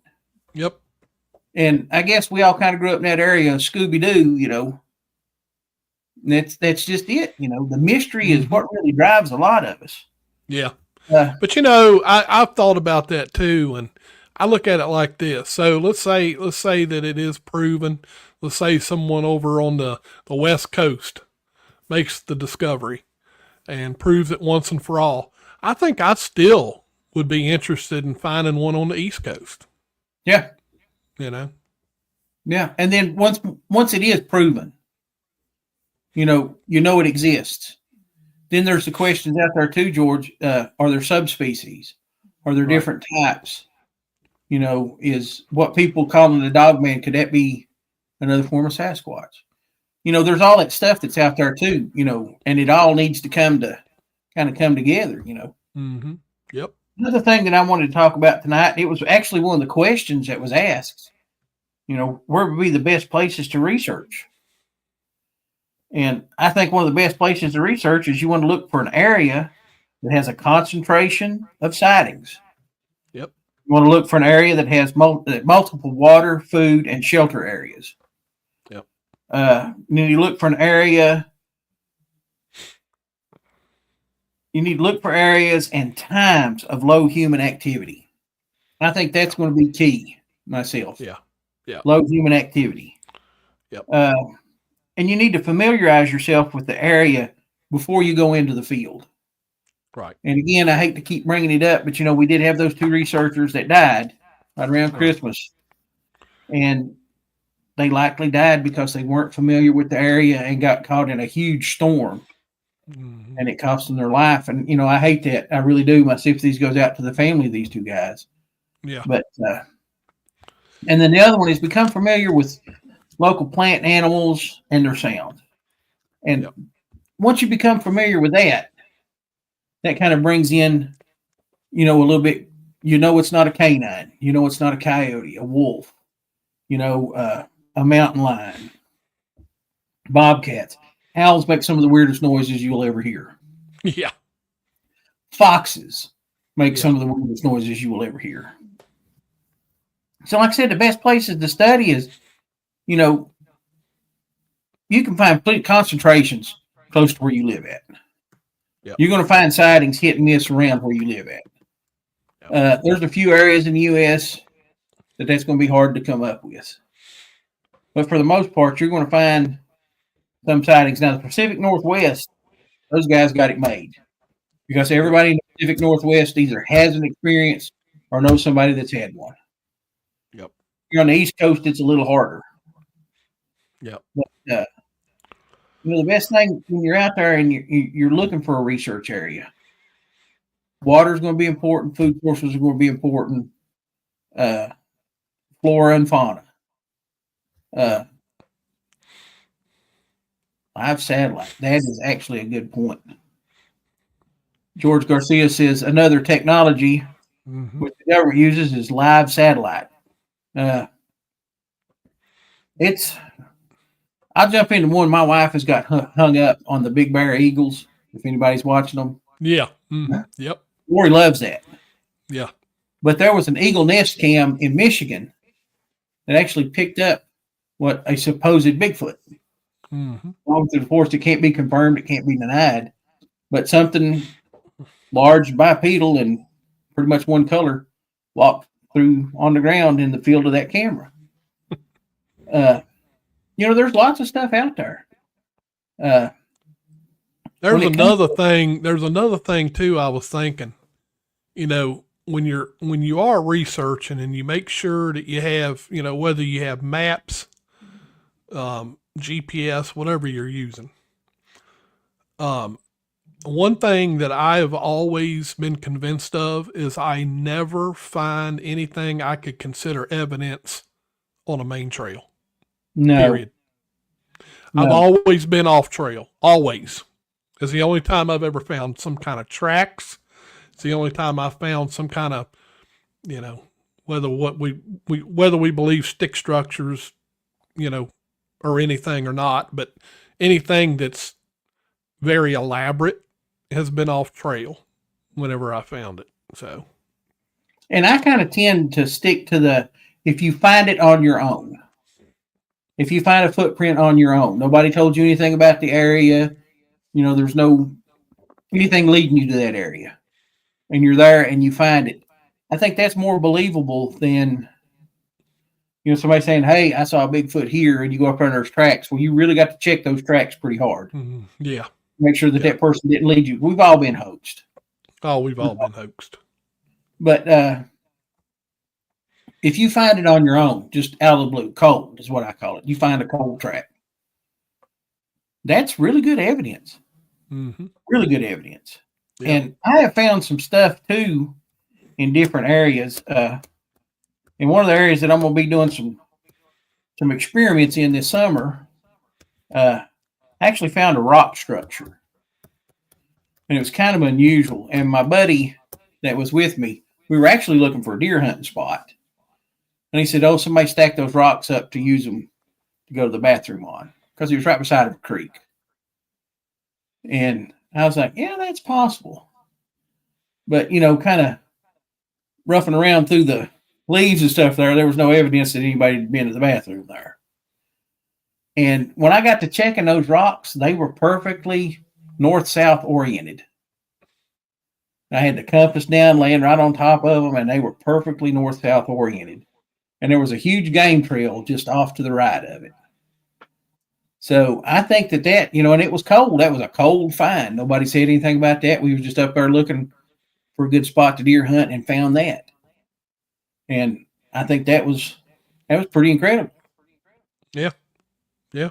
C: Yep.
D: And I guess we all kind of grew up in that area of Scooby-Doo, you know. And that's just it, you know. The mystery is what really drives a lot of us.
C: Yeah. But you know, I've thought about that too, and I look at it like this. So let's say that it is proven. Let's say someone over on the West Coast makes the discovery and proves it once and for all. I think I still would be interested in finding one on the East Coast.
D: Yeah.
C: You know?
D: Yeah. And then once it is proven, you know it exists. Then there's the questions out there too, George. Are there subspecies? Are there different types? You know, is what people calling a dogman, could that be another form of Sasquatch? You know, there's all that stuff that's out there too, you know, and it all needs to come together, you know.
C: Mm-hmm. Yep.
D: Another thing that I wanted to talk about tonight, it was actually one of the questions that was asked, you know, where would be the best places to research? And I think one of the best places to research is you want to look for an area that has a concentration of sightings.
C: Yep.
D: You want to look for an area that has multiple water, food, and shelter areas.
C: Yep.
D: You look for an area. You need to look for areas and times of low human activity. I think that's going to be key myself.
C: Yeah. Yeah.
D: Low human activity.
C: Yep.
D: And you need to familiarize yourself with the area before you go into the field.
C: Right.
D: And again, I hate to keep bringing it up, but, you know, we did have those two researchers that died right around Christmas. And they likely died because they weren't familiar with the area and got caught in a huge storm. Mm-hmm. And it cost them their life. And, you know, I hate that. I really do. My sympathies goes out to the family of these two guys.
C: Yeah.
D: But, and then the other one is become familiar with local plant and animals and their sound. And once you become familiar with that, that kind of brings in, you know, a little bit, you know, it's not a canine, you know, it's not a coyote, a wolf, you know, a mountain lion, bobcats. Owls make some of the weirdest noises you'll ever hear.
C: Yeah.
D: Foxes make some of the weirdest noises you will ever hear. So like I said, the best places to study is, you know, you can find concentrations close to where you live at. Yep. You're going to find sightings hit and miss around where you live at. Yep. There's a few areas in the U.S. that's going to be hard to come up with. But for the most part, you're going to find some sightings. Now, the Pacific Northwest, those guys got it made. Because everybody in the Pacific Northwest either has an experience or knows somebody that's had one.
C: Yep.
D: You're on the East Coast, it's a little harder.
C: Yep.
D: But, you know, the best thing when you're out there and you're looking for a research area, water is going to be important. Food sources are going to be important. Flora and fauna. Live satellite. That is actually a good point. George Garcia says another technology which the government uses is live satellite. I'll jump into one. My wife has got hung up on the Big Bear Eagles, if anybody's watching them.
C: Yeah. Mm-hmm. Yep.
D: Lori loves that.
C: Yeah.
D: But there was an eagle nest cam in Michigan that actually picked up what a supposed Bigfoot. Along through the forest, it can't be confirmed, it can't be denied. But something large, bipedal, and pretty much one color walked through on the ground in the field of that camera. You know, there's lots of stuff out there.
C: There's another thing too. I was thinking, you know, when you are researching and you make sure that you have, you know, whether you have maps, GPS, whatever you're using. One thing that I've always been convinced of is I never find anything I could consider evidence on a main trail.
D: No.
C: Period. No. I've always been off trail. Always. It's the only time I've ever found some kind of tracks. It's the only time I've found some kind of, you know, whether we believe stick structures, you know, or anything or not, but anything that's very elaborate has been off trail whenever I found it. So,
D: and I kind of tend to stick to if you find it on your own. If you find a footprint on your own, nobody told you anything about the area, there's no anything leading you to that area, and you're there and you find it. I think that's more believable than, somebody saying, "Hey, I saw a Bigfoot here," and you go up there and there's tracks. Well, you really got to check those tracks pretty hard.
C: Yeah.
D: Make sure that person didn't lead you. We've all been hoaxed.
C: Oh, we've all been hoaxed.
D: But if you find it on your own, just out of the blue, cold is what I call it. You find a cold track. That's really good evidence.
C: Mm-hmm.
D: Really good evidence.
C: Yeah.
D: And I have found some stuff too in different areas. In one of the areas that I'm going to be doing some experiments in this summer, I actually found a rock structure. And it was kind of unusual. And my buddy that was with me, we were actually looking for a deer hunting spot. And he said, "Oh, somebody stacked those rocks up to use them to go to the bathroom on," because he was right beside a creek. And I was like, "Yeah, that's possible." But, kind of roughing around through the leaves and stuff there was no evidence that anybody had been to the bathroom there. And when I got to checking those rocks, they were perfectly north-south oriented. I had the compass down, laying right on top of them, and they were perfectly north-south oriented. And there was a huge game trail just off to the right of it. So I think that, and it was cold. That was a cold find. Nobody said anything about that. We were just up there looking for a good spot to deer hunt and found that. And I think that was pretty incredible.
C: Yeah. Yeah.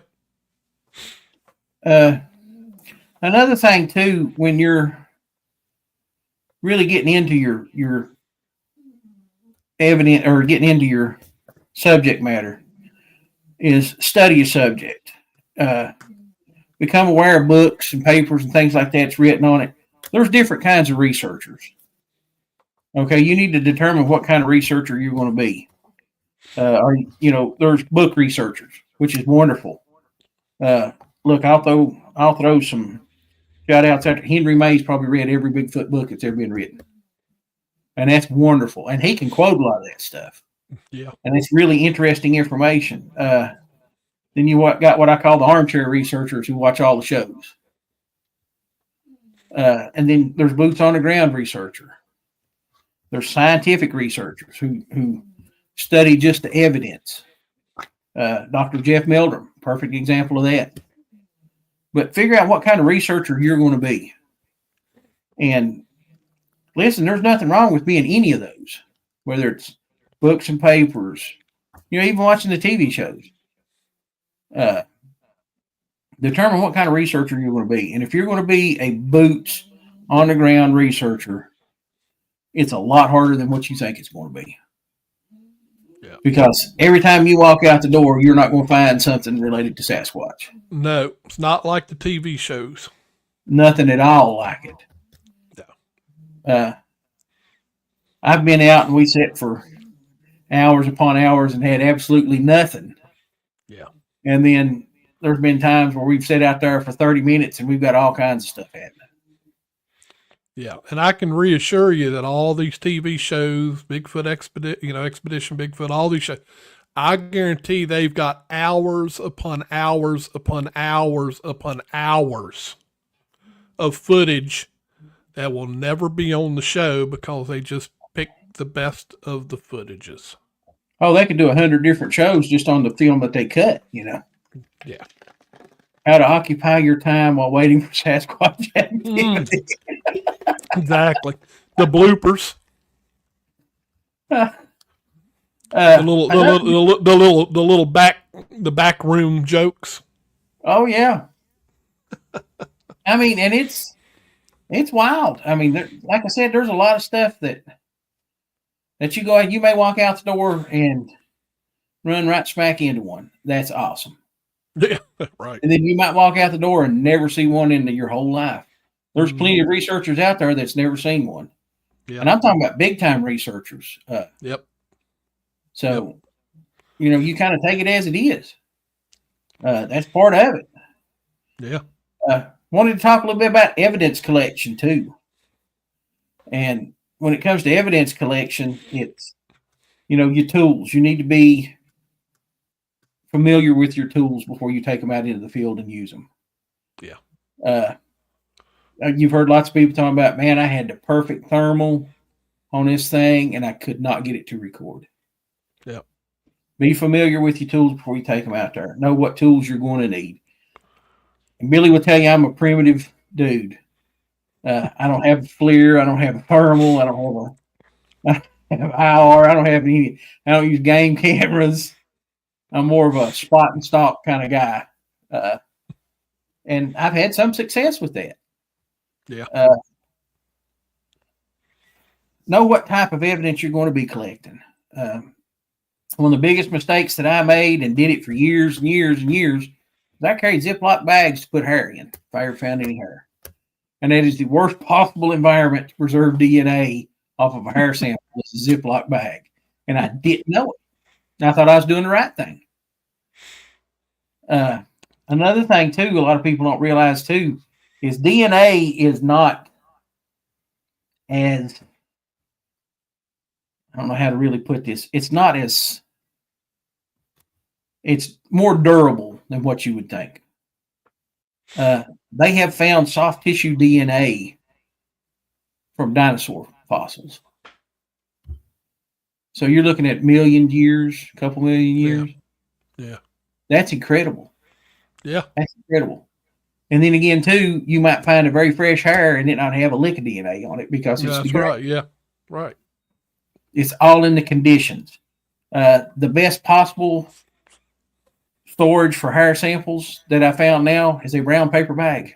D: Another thing too, when you're really getting into your evidence or getting into your subject matter, is study a subject. Become aware of books and papers and things like that's written on it. There's different kinds of researchers. Okay, you need to determine what kind of researcher you're going to be. There's book researchers, which is wonderful. Look, I'll throw some shout outs out. Henry May's probably read every Bigfoot book that's ever been written. And that's wonderful. And he can quote a lot of that stuff.
C: Yeah.
D: And it's really interesting information. Then you got what I call the armchair researchers who watch all the shows. And then there's boots on the ground researcher. There's scientific researchers who study just the evidence. Dr. Jeff Meldrum, perfect example of that. But figure out what kind of researcher you're going to be. And listen, there's nothing wrong with being any of those, whether it's books and papers, even watching the TV shows. Determine what kind of researcher you're going to be. And if you're going to be a boots on the ground researcher, it's a lot harder than what you think it's going to be.
C: Yeah.
D: Because every time you walk out the door, you're not going to find something related to Sasquatch.
C: No, it's not like the TV shows.
D: Nothing at all like it.
C: No.
D: I've been out and we sat for hours upon hours and had absolutely nothing.
C: Yeah.
D: And then there's been times where we've sat out there for 30 minutes and we've got all kinds of stuff happening.
C: Yeah, and I can reassure you that all these TV shows, Bigfoot Expedition Bigfoot, all these shows, I guarantee they've got hours upon hours upon hours upon hours of footage that will never be on the show because they just picked the best of the footages.
D: Oh, they could do 100 different shows just on the film that they cut,
C: Yeah.
D: How to occupy your time while waiting for Sasquatch activity.
C: Exactly. The bloopers.
D: The
C: back room jokes.
D: Oh yeah. I mean, and it's wild. I mean, like I said, there's a lot of stuff that you may walk out the door and run right smack into one. That's awesome.
C: Yeah, right.
D: And then you might walk out the door and never see one in your whole life. There's plenty of researchers out there that's never seen one.
C: Yeah.
D: And I'm talking about big time researchers.
C: Yep.
D: So, you kind of take it as it is. That's part of it.
C: Yeah.
D: wanted to talk a little bit about evidence collection too. And when it comes to evidence collection, it's, your tools. You need to be familiar with your tools before you take them out into the field and use them.
C: Yeah.
D: You've heard lots of people talking about, man, I had the perfect thermal on this thing and I could not get it to record.
C: Yeah.
D: Be familiar with your tools before you take them out there. Know what tools you're going to need. And Billy will tell you I'm a primitive dude. I don't have a FLIR. I don't have a thermal. I don't have IR. I don't use game cameras. I'm more of a spot and stalk kind of guy. And I've had some success with that.
C: Yeah.
D: Know what type of evidence you're going to be collecting. One of the biggest mistakes that I made and did it for years and years and years is I carried Ziploc bags to put hair in if I ever found any hair. And that is the worst possible environment to preserve DNA off of a hair sample is a Ziploc bag. And I didn't know it. And I thought I was doing the right thing. Another thing, too, a lot of people don't realize, too, is DNA is not as, I don't know how to really put this. It's more durable than what you would think. They have found soft tissue DNA from dinosaur fossils. So you're looking at a couple million years.
C: Yeah.
D: That's incredible.
C: Yeah.
D: That's incredible. And then again, too, you might find a very fresh hair and it not have a lick of DNA on it because it's
C: that's right. Yeah. Right.
D: It's all in the conditions. The best possible storage for hair samples that I found now is a brown paper bag.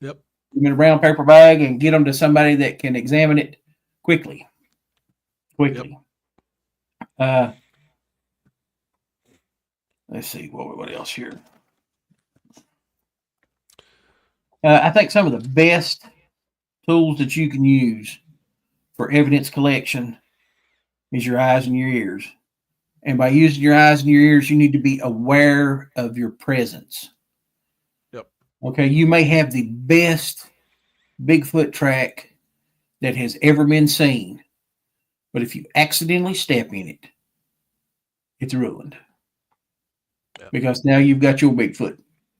C: Yep.
D: Give me a brown paper bag and get them to somebody that can examine it quickly. Yep. Let's see what else here. I think some of the best tools that you can use for evidence collection is your eyes and your ears. And by using your eyes and your ears, you need to be aware of your presence.
C: Yep.
D: Okay, you may have the best Bigfoot track that has ever been seen, but if you accidentally step in it, it's ruined.
C: Yep.
D: Because now you've got your Bigfoot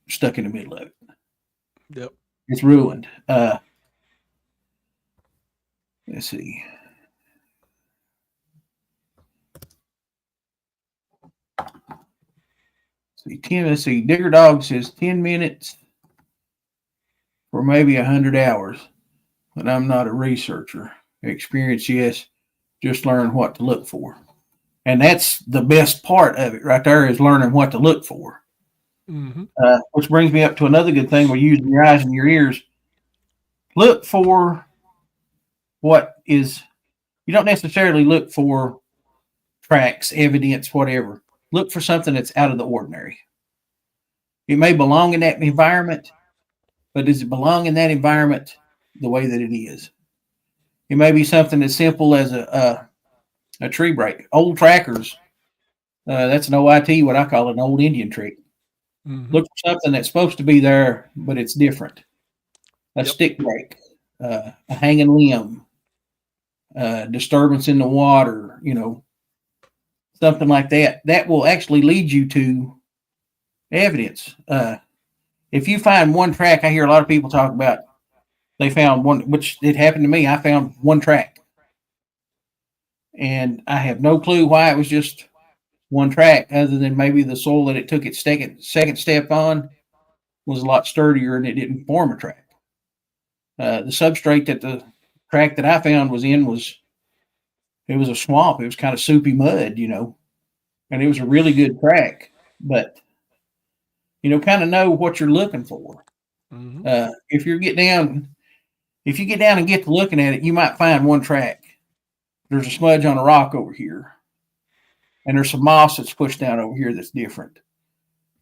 D: stuck in the middle of it.
C: Yep.
D: It's ruined. Let's see. Let's see. Digger Dog says 10 minutes for maybe 100 hours, but I'm not a researcher. Experience, yes. Just learn what to look for. And that's the best part of it right there is learning what to look for.
C: Mm-hmm.
D: Which brings me up to another good thing. We're using your eyes and your ears. Look for what is, you don't necessarily look for tracks, evidence, whatever. Look for something that's out of the ordinary. It may belong in that environment, but does it belong in that environment the way that it is? It may be something as simple as a tree break. Old trackers, that's an OIT, what I call an old Indian trick.
C: Mm-hmm.
D: Look for something that's supposed to be there, but it's different. A stick break, a hanging limb, disturbance in the water, something like that. That will actually lead you to evidence. If you find one track, I hear a lot of people talk about they found one, which it happened to me. I found one track. And I have no clue why it was just one track, other than maybe the soil that it took its second step on was a lot sturdier and it didn't form a track. The substrate that the track that I found was in was a swamp. It was kind of soupy mud, and it was a really good track. But kind of know what you're looking for. Mm-hmm. If you get down and get to looking at it, you might find one track. There's a smudge on a rock over here. And there's some moss that's pushed down over here that's different.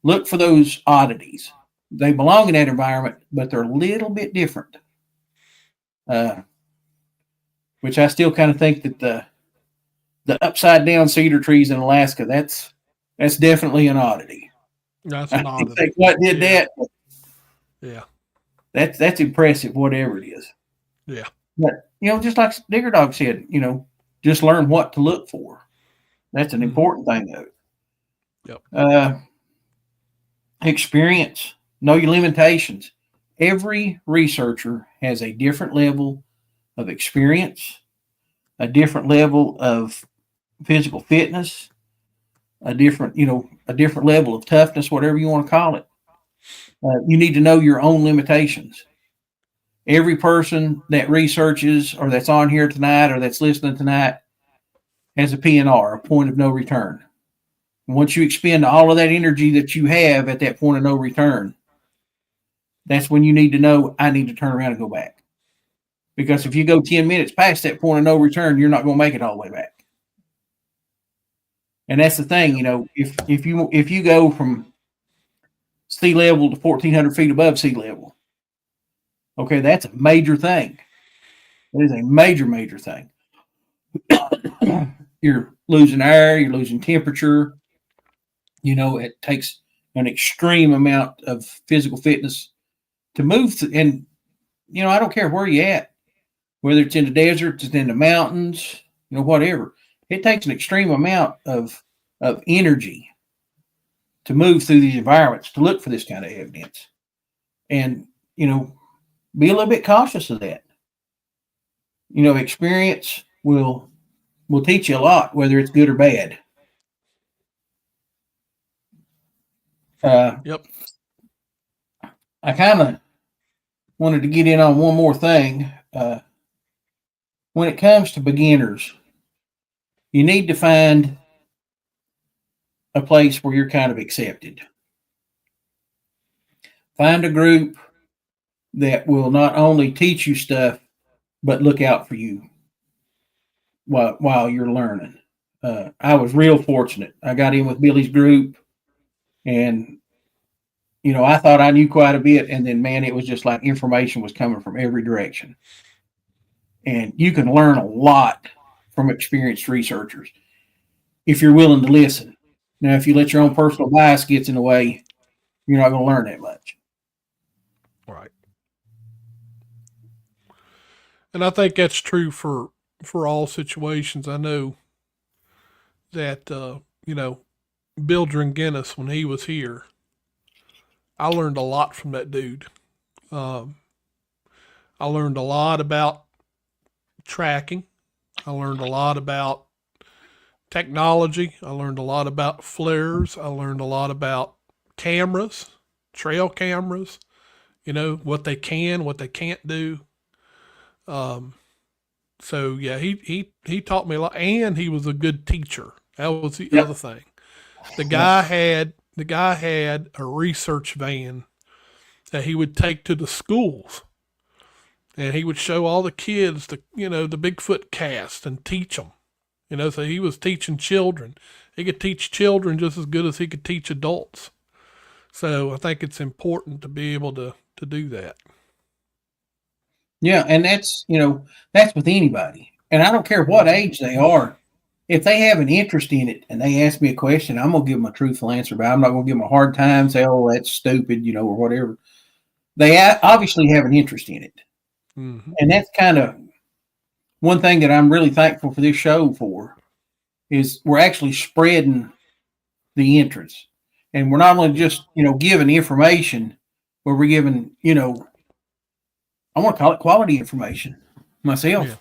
D: Look for those oddities. They belong in that environment, but they're a little bit different. Which I still kind of think that the upside down cedar trees in Alaska, that's definitely an oddity.
C: That's an oddity.
D: What did that?
C: Yeah.
D: that's impressive, whatever it is.
C: Yeah.
D: But, just like Digger Dog said, just learn what to look for. That's an important thing, though.
C: Yep.
D: Experience. Know your limitations. Every researcher has a different level of experience, a different level of physical fitness, a different level of toughness, whatever you want to call it. You need to know your own limitations. Every person that researches or that's on here tonight or that's listening tonight has a PNR, a point of no return. And once you expend all of that energy that you have at that point of no return, that's when you need to know, I need to turn around and go back. Because if you go 10 minutes past that point of no return, you're not going to make it all the way back. And that's the thing, if you go from sea level to 1,400 feet above sea level, okay, that's a major thing. That is a major, major thing. You're losing air, you're losing temperature. It takes an extreme amount of physical fitness to move. And, I don't care where you're at, whether it's in the desert, it's in the mountains, whatever. It takes an extreme amount of energy to move through these environments to look for this kind of evidence. And, be a little bit cautious of that. Experience will teach you a lot, whether it's good or bad.
C: Yep.
D: I kind of wanted to get in on one more thing. When it comes to beginners, you need to find a place where you're kind of accepted. Find a group that will not only teach you stuff, but look out for you while you're learning. I was real fortunate. I got in with Billy's group, and I thought I knew quite a bit, and then, man, it was just like information was coming from every direction. And you can learn a lot from experienced researchers if you're willing to listen. Now, if you let your own personal bias get in the way, you're not going to learn that much.
C: Right. And I think that's true for all situations. I know that, Bill Dringennis, when he was here, I learned a lot from that dude. I learned a lot about tracking. I learned a lot about technology. I learned a lot about flares. I learned a lot about cameras, trail cameras, what they can, what they can't do. So yeah, he taught me a lot, and he was a good teacher. That was the other thing. The guy had a research van that he would take to the schools, and he would show all the kids the Bigfoot cast and teach them. So he was teaching children. He could teach children just as good as he could teach adults. So I think it's important to be able to do that.
D: Yeah, and that's with anybody. And I don't care what age they are. If they have an interest in it and they ask me a question, I'm going to give them a truthful answer, but I'm not going to give them a hard time, say, oh, that's stupid, or whatever. They obviously have an interest in it. Mm-hmm. And that's kind of one thing that I'm really thankful for this show for, is we're actually spreading the interest. And we're not only just, giving information, but we're giving, I want to call it quality information myself. Yeah.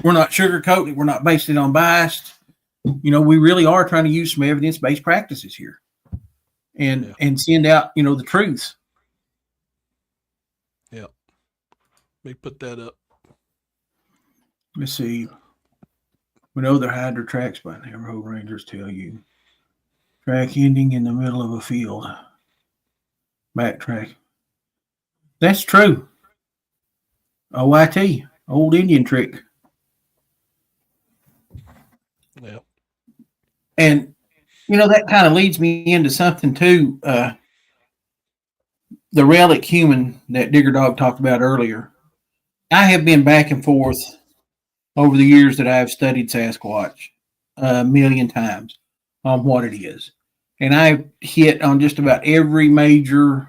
D: We're not sugarcoating it. We're not basing it on bias. We really are trying to use some evidence-based practices here and send out, the truth.
C: Yeah. Let me put that up.
D: Let's see. We know they're hydro tracks by Navajo Rangers tell you. Track ending in the middle of a field. Backtrack. That's true. OIT. Old Indian trick.
C: Yeah.
D: And, that kind of leads me into something too. The relic human that Digger Dog talked about earlier. I have been back and forth over the years that I've studied Sasquatch a million times on what it is. And I've hit on just about every major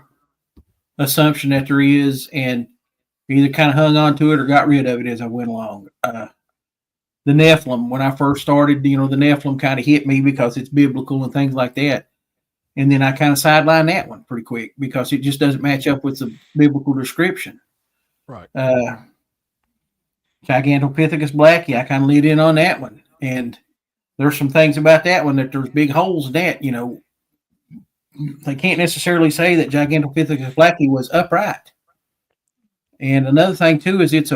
D: assumption that there is, and either kind of hung on to it or got rid of it as I went along. The Nephilim, when I first started, the Nephilim kind of hit me because it's biblical and things like that. And then I kind of sidelined that one pretty quick because it just doesn't match up with the biblical description.
C: Right.
D: Gigantopithecus blackie, I kind of lead in on that one. And there's some things about that one that there's big holes in that, They can't necessarily say that Gigantopithecus blackie was upright. And another thing, too, is its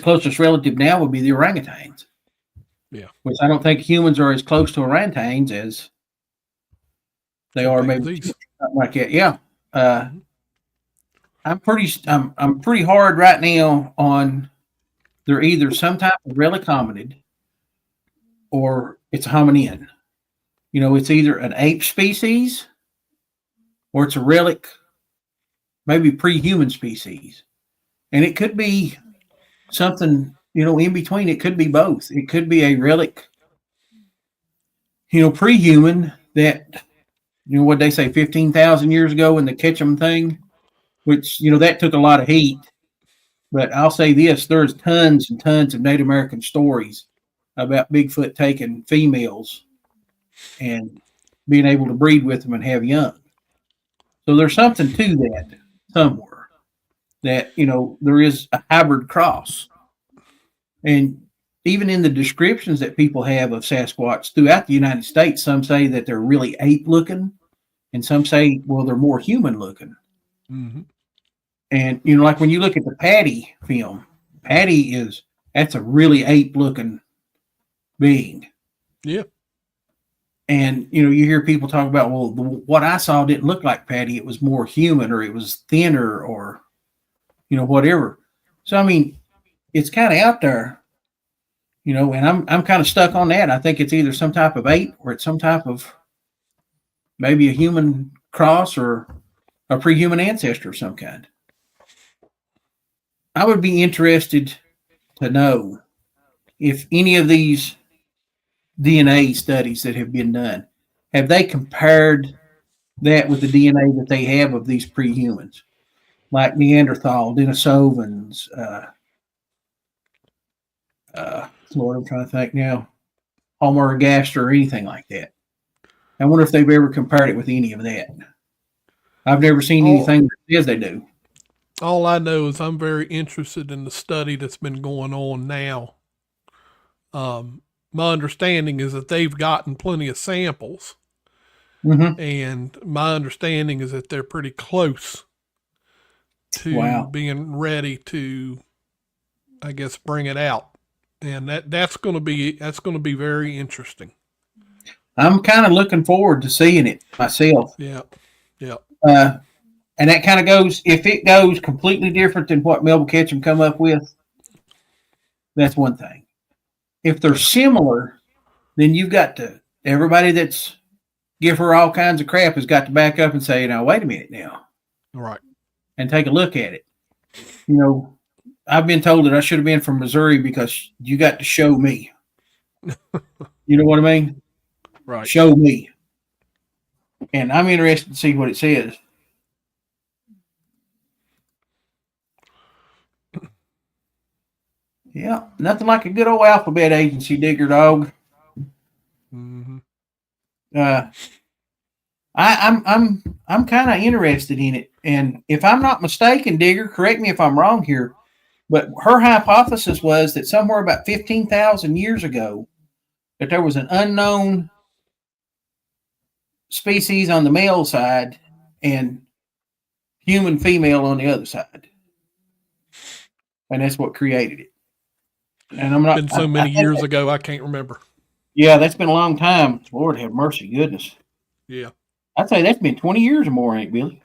D: closest relative now would be the orangutans.
C: Yeah.
D: Which I don't think humans are as close to orangutans as they are maybe something like that. Yeah. I'm pretty hard right now on they're either some type of relic hominid or it's a hominin. It's either an ape species or it's a relic, maybe pre-human species. And it could be something, in between. It could be both. It could be a relic, pre-human that, what they say 15,000 years ago in the Ketchum thing, which, that took a lot of heat. But I'll say this, there's tons and tons of Native American stories about Bigfoot taking females and being able to breed with them and have young. So there's something to that somewhere that, there is a hybrid cross. And even in the descriptions that people have of Sasquatch throughout the United States, some say that they're really ape looking and some say, well, they're more human looking.
C: Mm-hmm.
D: And, like when you look at the Patty film, that's a really ape looking being.
C: Yeah.
D: And, you hear people talk about, well, what I saw didn't look like Patty. It was more human or it was thinner or, whatever. So, I mean, it's kind of out there, and I'm kind of stuck on that. I think it's either some type of ape or it's some type of maybe a human cross or a pre-human ancestor of some kind. I would be interested to know if any of these DNA studies that have been done, have they compared that with the DNA that they have of these pre-humans, like Neanderthal, Denisovans, Lord, I'm trying to think now, Homo ergaster or anything like that. I wonder if they've ever compared it with any of that. I've never seen anything that says they do.
C: All I know is I'm very interested in the study that's been going on now. My understanding is that they've gotten plenty of samples.
D: Mm-hmm.
C: And my understanding is that they're pretty close to being ready to, I guess, bring it out. And that's going to be very interesting.
D: I'm kind of looking forward to seeing it myself.
C: Yeah. Yeah.
D: And that kind of goes, if it goes completely different than what Melville Ketchum come up with, that's one thing. If they're similar, then you've got to, everybody that's give her all kinds of crap has got to back up and say, now, wait a minute now.
C: Right.
D: And take a look at it. I've been told that I should have been from Missouri because you got to show me. You know what I mean?
C: Right.
D: Show me. And I'm interested to see what it says. Yeah, nothing like a good old alphabet agency, Digger Dog.
C: Mm-hmm.
D: I'm kind of interested in it, and if I'm not mistaken, Digger, correct me if I'm wrong here, but her hypothesis was that somewhere about 15,000 years ago, that there was an unknown species on the male side and human female on the other side, and that's what created it. And I'm not.
C: It's been so many years ago, I can't remember.
D: Yeah, that's been a long time. Lord have mercy, goodness.
C: Yeah.
D: I'd say that's been 20 years or more, ain't it, Billy?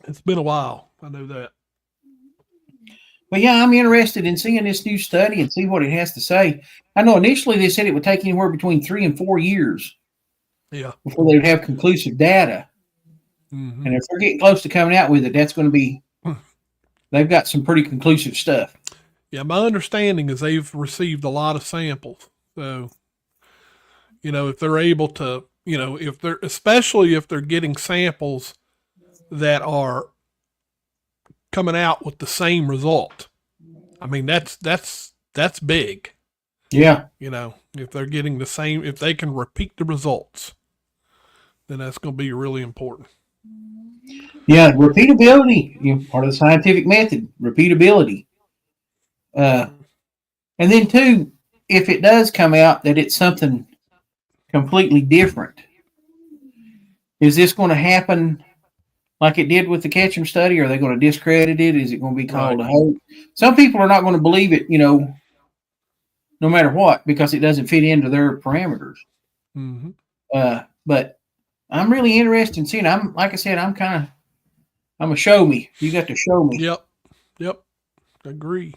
C: It's been a while. I know that.
D: But yeah, I'm interested in seeing this new study and see what it has to say. I know initially they said it would take anywhere between 3 and 4 years.
C: Yeah.
D: Before they would have conclusive data.
C: Mm-hmm.
D: And if they're getting close to coming out with it, that's going to be, they've got some pretty conclusive stuff.
C: Yeah, my understanding is they've received a lot of samples. So, if they're able to, especially if they're getting samples that are coming out with the same result. I mean, that's big.
D: Yeah.
C: You know, if they're getting the same, if they can repeat the results, then that's going to be really important.
D: Yeah, repeatability, part of the scientific method, repeatability. And then too, if it does come out that it's something completely different, is this going to happen like it did with the Ketchum study? Are they going to discredit it? Is it going to be called a hoax? Some people are not going to believe it, no matter what, because it doesn't fit into their parameters.
C: Mm-hmm.
D: But I'm really interested in seeing. Like I said, I'm a show me. You got to show me.
C: Yep. Agree.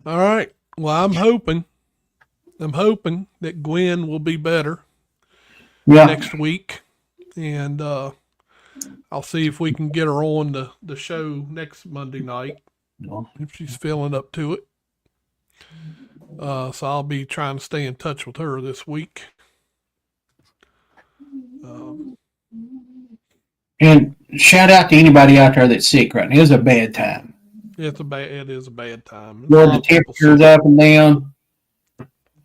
C: All right. Well, I'm hoping that Gwen will be better next week, and I'll see if we can get her on the show next Monday night if she's feeling up to it. So I'll be trying to stay in touch with her this week.
D: And shout out to anybody out there that's sick right now. It's a bad time.
C: It is a bad time.
D: Lord, the temperature's up and down.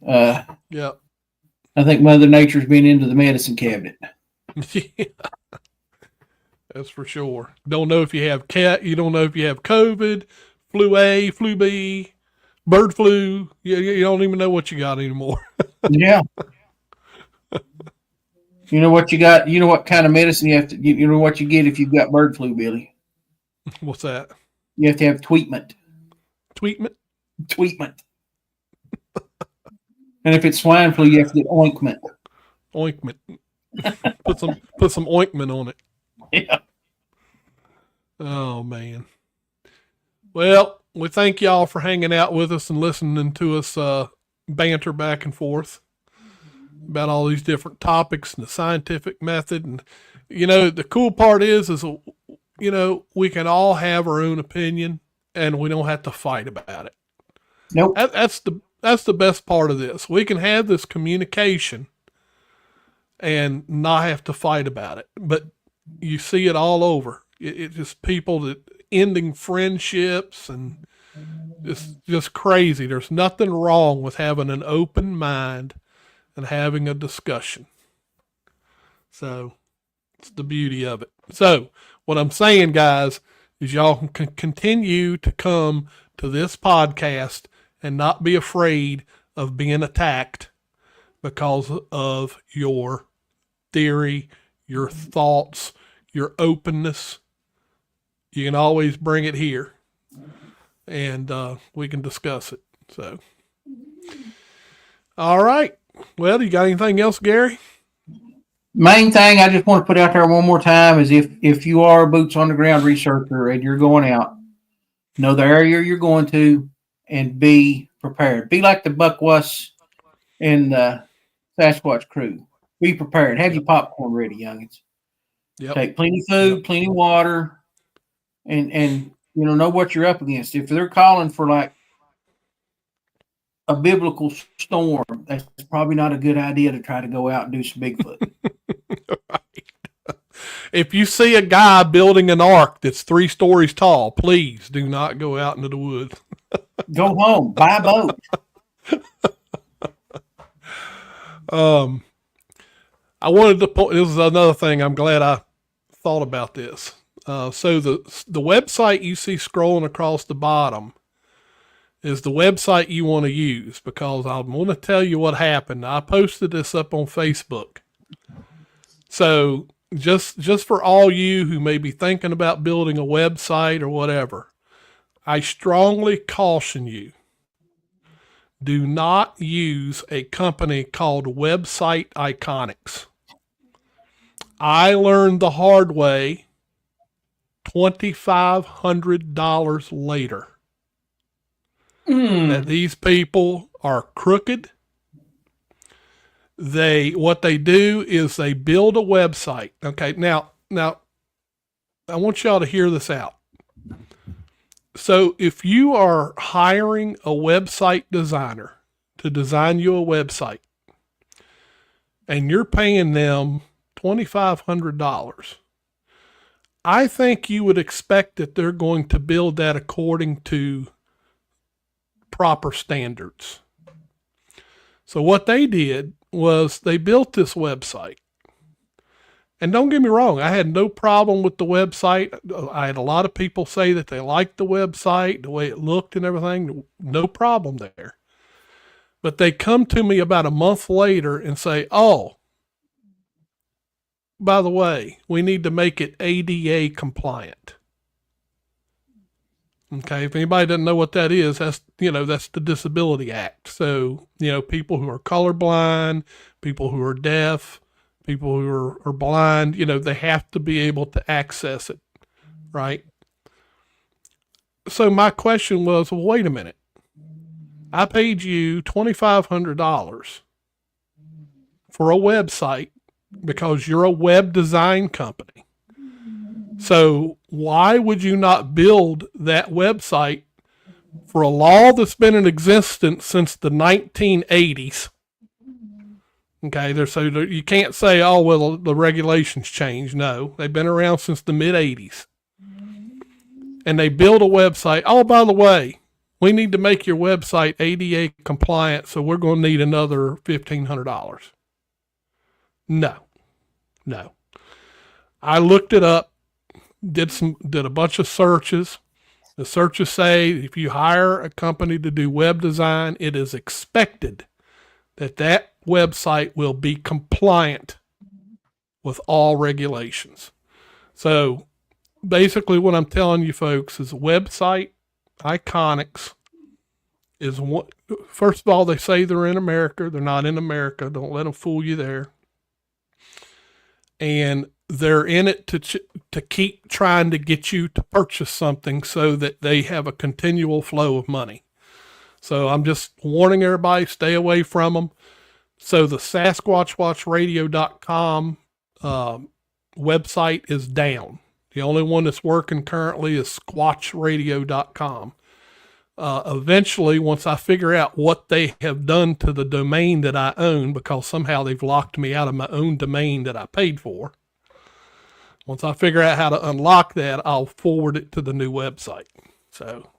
C: Yep.
D: I think Mother Nature's been into the medicine cabinet.
C: Yeah. That's for sure. Don't know if you have you don't know if you have COVID, flu A, flu B, bird flu. You don't even know what you got anymore.
D: Yeah. You know what you got? You know what kind of medicine you have to? You know what you get if you've got bird flu, Billy?
C: What's that?
D: You have to have tweetment.
C: Tweetment.
D: And if it's swine flu, you have to get ointment.
C: Put some ointment on it.
D: Yeah.
C: Oh man. Well, we thank y'all for hanging out with us and listening to us banter back and forth about all these different topics and the scientific method. And the cool part is we can all have our own opinion and we don't have to fight about it.
D: Nope.
C: That's the best part of this. We can have this communication and not have to fight about it. But you see it all over. It's just people that ending friendships, and it's just crazy. There's nothing wrong with having an open mind and having a discussion. So it's the beauty of it. So what I'm saying, guys, is y'all can continue to come to this podcast and not be afraid of being attacked because of your theory, your thoughts, your openness. You can always bring it here and we can discuss it. So, all right. Well, you got anything else, Gary?
D: Main thing I just want to put out there one more time is if you are a boots on the ground researcher and you're going out, know the area you're going to and be prepared. Be like the Buckwus and the Sasquatch crew. Be prepared. Have your popcorn ready, youngins.
C: Yep.
D: Take plenty of food, plenty of water, and know what you're up against. If they're calling for like a biblical storm, that's probably not a good idea to try to go out and do some Bigfoot.
C: Right. If you see a guy building an ark that's 3 stories tall, please do not go out into the woods.
D: Go home, buy a boat.
C: I wanted to point, this is another thing. I'm glad I thought about this. So the website you see scrolling across the bottom is the website you want to use, because I want to tell you what happened. I posted this up on Facebook. So just for all you who may be thinking about building a website or whatever, I strongly caution you, do not use a company called Website Iconics. I learned the hard way $2,500 later that these people are crooked. What they do is they build a website. Okay, now I want y'all to hear this out. So if you are hiring a website designer to design you a website and you're paying them $2,500, I think you would expect that they're going to build that according to proper standards. So what they did was they built this website. And don't get me wrong, I had no problem with the website. I had a lot of people say that they liked the website, the way it looked and everything. No problem there. But they come to me about a month later and say, oh, by the way, we need to make it ADA compliant. Okay, if anybody doesn't know what that is, that's the Disability Act. So, people who are colorblind, people who are deaf, people who are blind, they have to be able to access it, right? So my question was, well, wait a minute. I paid you $2,500 for a website because you're a web design company. So why would you not build that website for a law that's been in existence since the 1980s? Okay, so you can't say, oh, well, the regulations changed. No, they've been around since the mid-'80s. And they build a website. Oh, by the way, we need to make your website ADA compliant, so we're going to need another $1,500. No. I looked it up, did a bunch of searches. The searches say if you hire a company to do web design, it is expected that website will be compliant with all regulations. So basically what I'm telling you folks is website iconics is what, first of all, they say they're in America. They're not in America. Don't let them fool you there. And they're in it to keep trying to get you to purchase something so that they have a continual flow of money. So I'm just warning everybody, stay away from them. So the SasquatchWatchRadio.com website is down. The only one that's working currently is SquatchRadio.com. Eventually, once I figure out what they have done to the domain that I own, because somehow they've locked me out of my own domain that I paid for, once I figure out how to unlock that, I'll forward it to the new website. So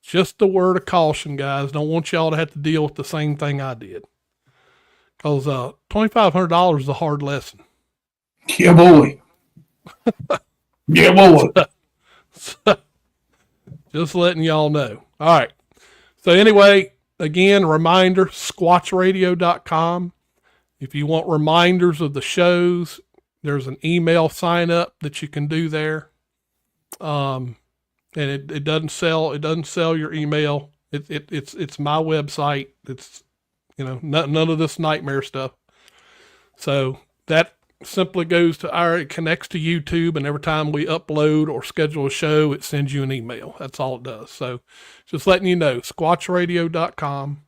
C: just a word of caution, guys. Don't want y'all to have to deal with the same thing I did. Because $2,500 is a hard lesson.
D: Yeah, boy. Yeah, boy.
C: Just letting y'all know. All right. So anyway, again, reminder, squatchradio.com. If you want reminders of the shows, there's an email sign up that you can do there. And it doesn't sell your email. It's my website. It's, none of this nightmare stuff. So that simply goes to it connects to YouTube, and every time we upload or schedule a show, it sends you an email. That's all it does. So just letting you know, squatchradio.com.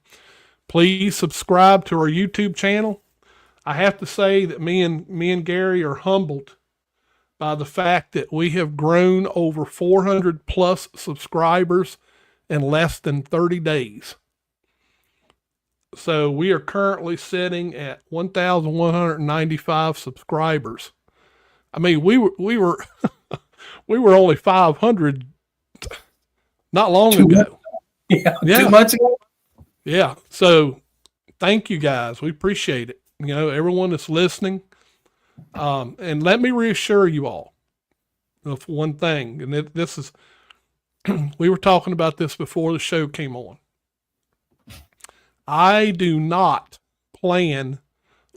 C: Please subscribe to our YouTube channel. I have to say that me and Gary are humbled by the fact that we have grown over 400 plus subscribers in less than 30 days. So we are currently sitting at 1,195 subscribers. I mean, we were we were only 500 not long ago.
D: Yeah, 2 months ago.
C: Yeah. So thank you guys. We appreciate it. Everyone that's listening. And let me reassure you all of one thing. And this is, we were talking about this before the show came on. I do not plan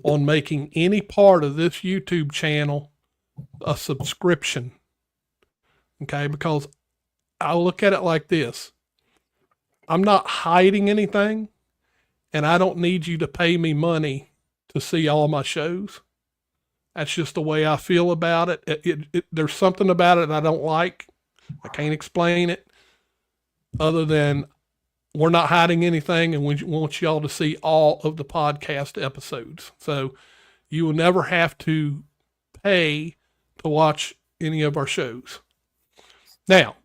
C: on making any part of this YouTube channel a subscription. Okay. Because I look at it like this. I'm not hiding anything, and I don't need you to pay me money to see all my shows. That's just the way I feel about it. There's something about it I don't like. I can't explain it other than we're not hiding anything, and we want y'all to see all of the podcast episodes. So you will never have to pay to watch any of our shows. Now,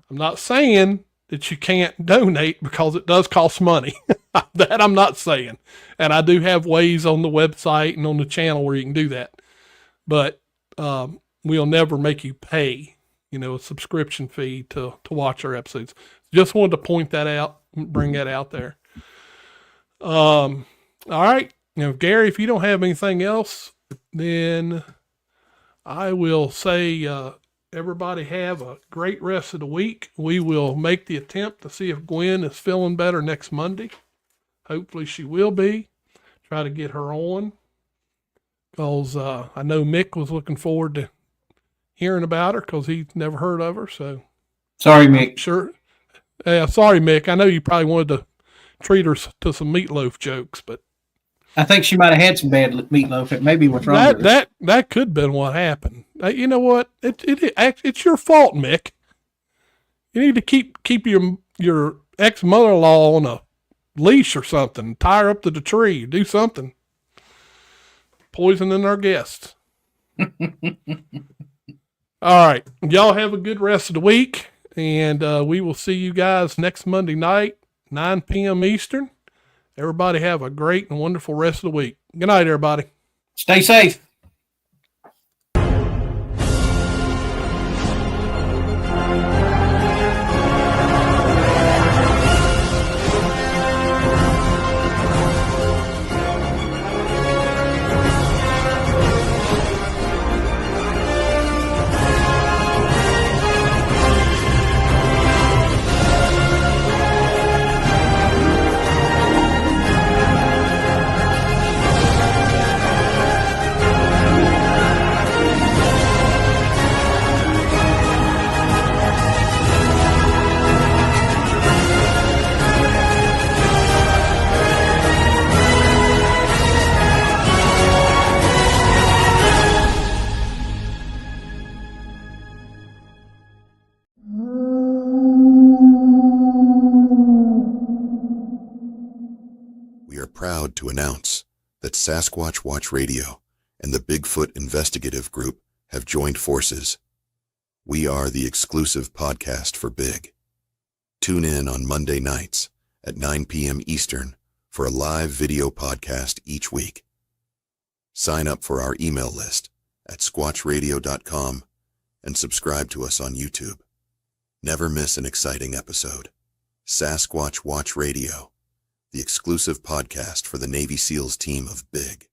C: I'm not saying that you can't donate because it does cost money. That I'm not saying. And I do have ways on the website and on the channel where you can do that. But we'll never make you pay, a subscription fee to watch our episodes. Just wanted to point that out, bring that out there. All right. Gary, if you don't have anything else, then I will say everybody have a great rest of the week. We will make the attempt to see if Gwen is feeling better next Monday. Hopefully she will be. Try to get her on. Because I know Mick was looking forward to hearing about her because he's never heard of her. So
D: sorry, Mick.
C: Sure. Yeah, sorry, Mick. I know you probably wanted to treat her to some meatloaf jokes, but
D: I think she might have had some bad meatloaf. It may be what's wrong with her.
C: That could have been what happened. You know what? It's your fault, Mick. You need to keep your ex-mother-in-law on a leash or something. Tie her up to the tree. Do something. Poisoning our guests. All right. Y'all have a good rest of the week. And we will see you guys next Monday night, 9 p.m. Eastern. Everybody have a great and wonderful rest of the week. Good night, everybody.
D: Stay safe.
F: Proud to announce that Sasquatch Watch Radio and the Bigfoot Investigative Group have joined forces. We are the exclusive podcast for Big. Tune in on Monday nights at 9 p.m. Eastern for a live video podcast each week. Sign up for our email list at squatchradio.com and subscribe to us on YouTube. Never miss an exciting episode. Sasquatch Watch Radio, the exclusive podcast for the Navy SEALs team of Big.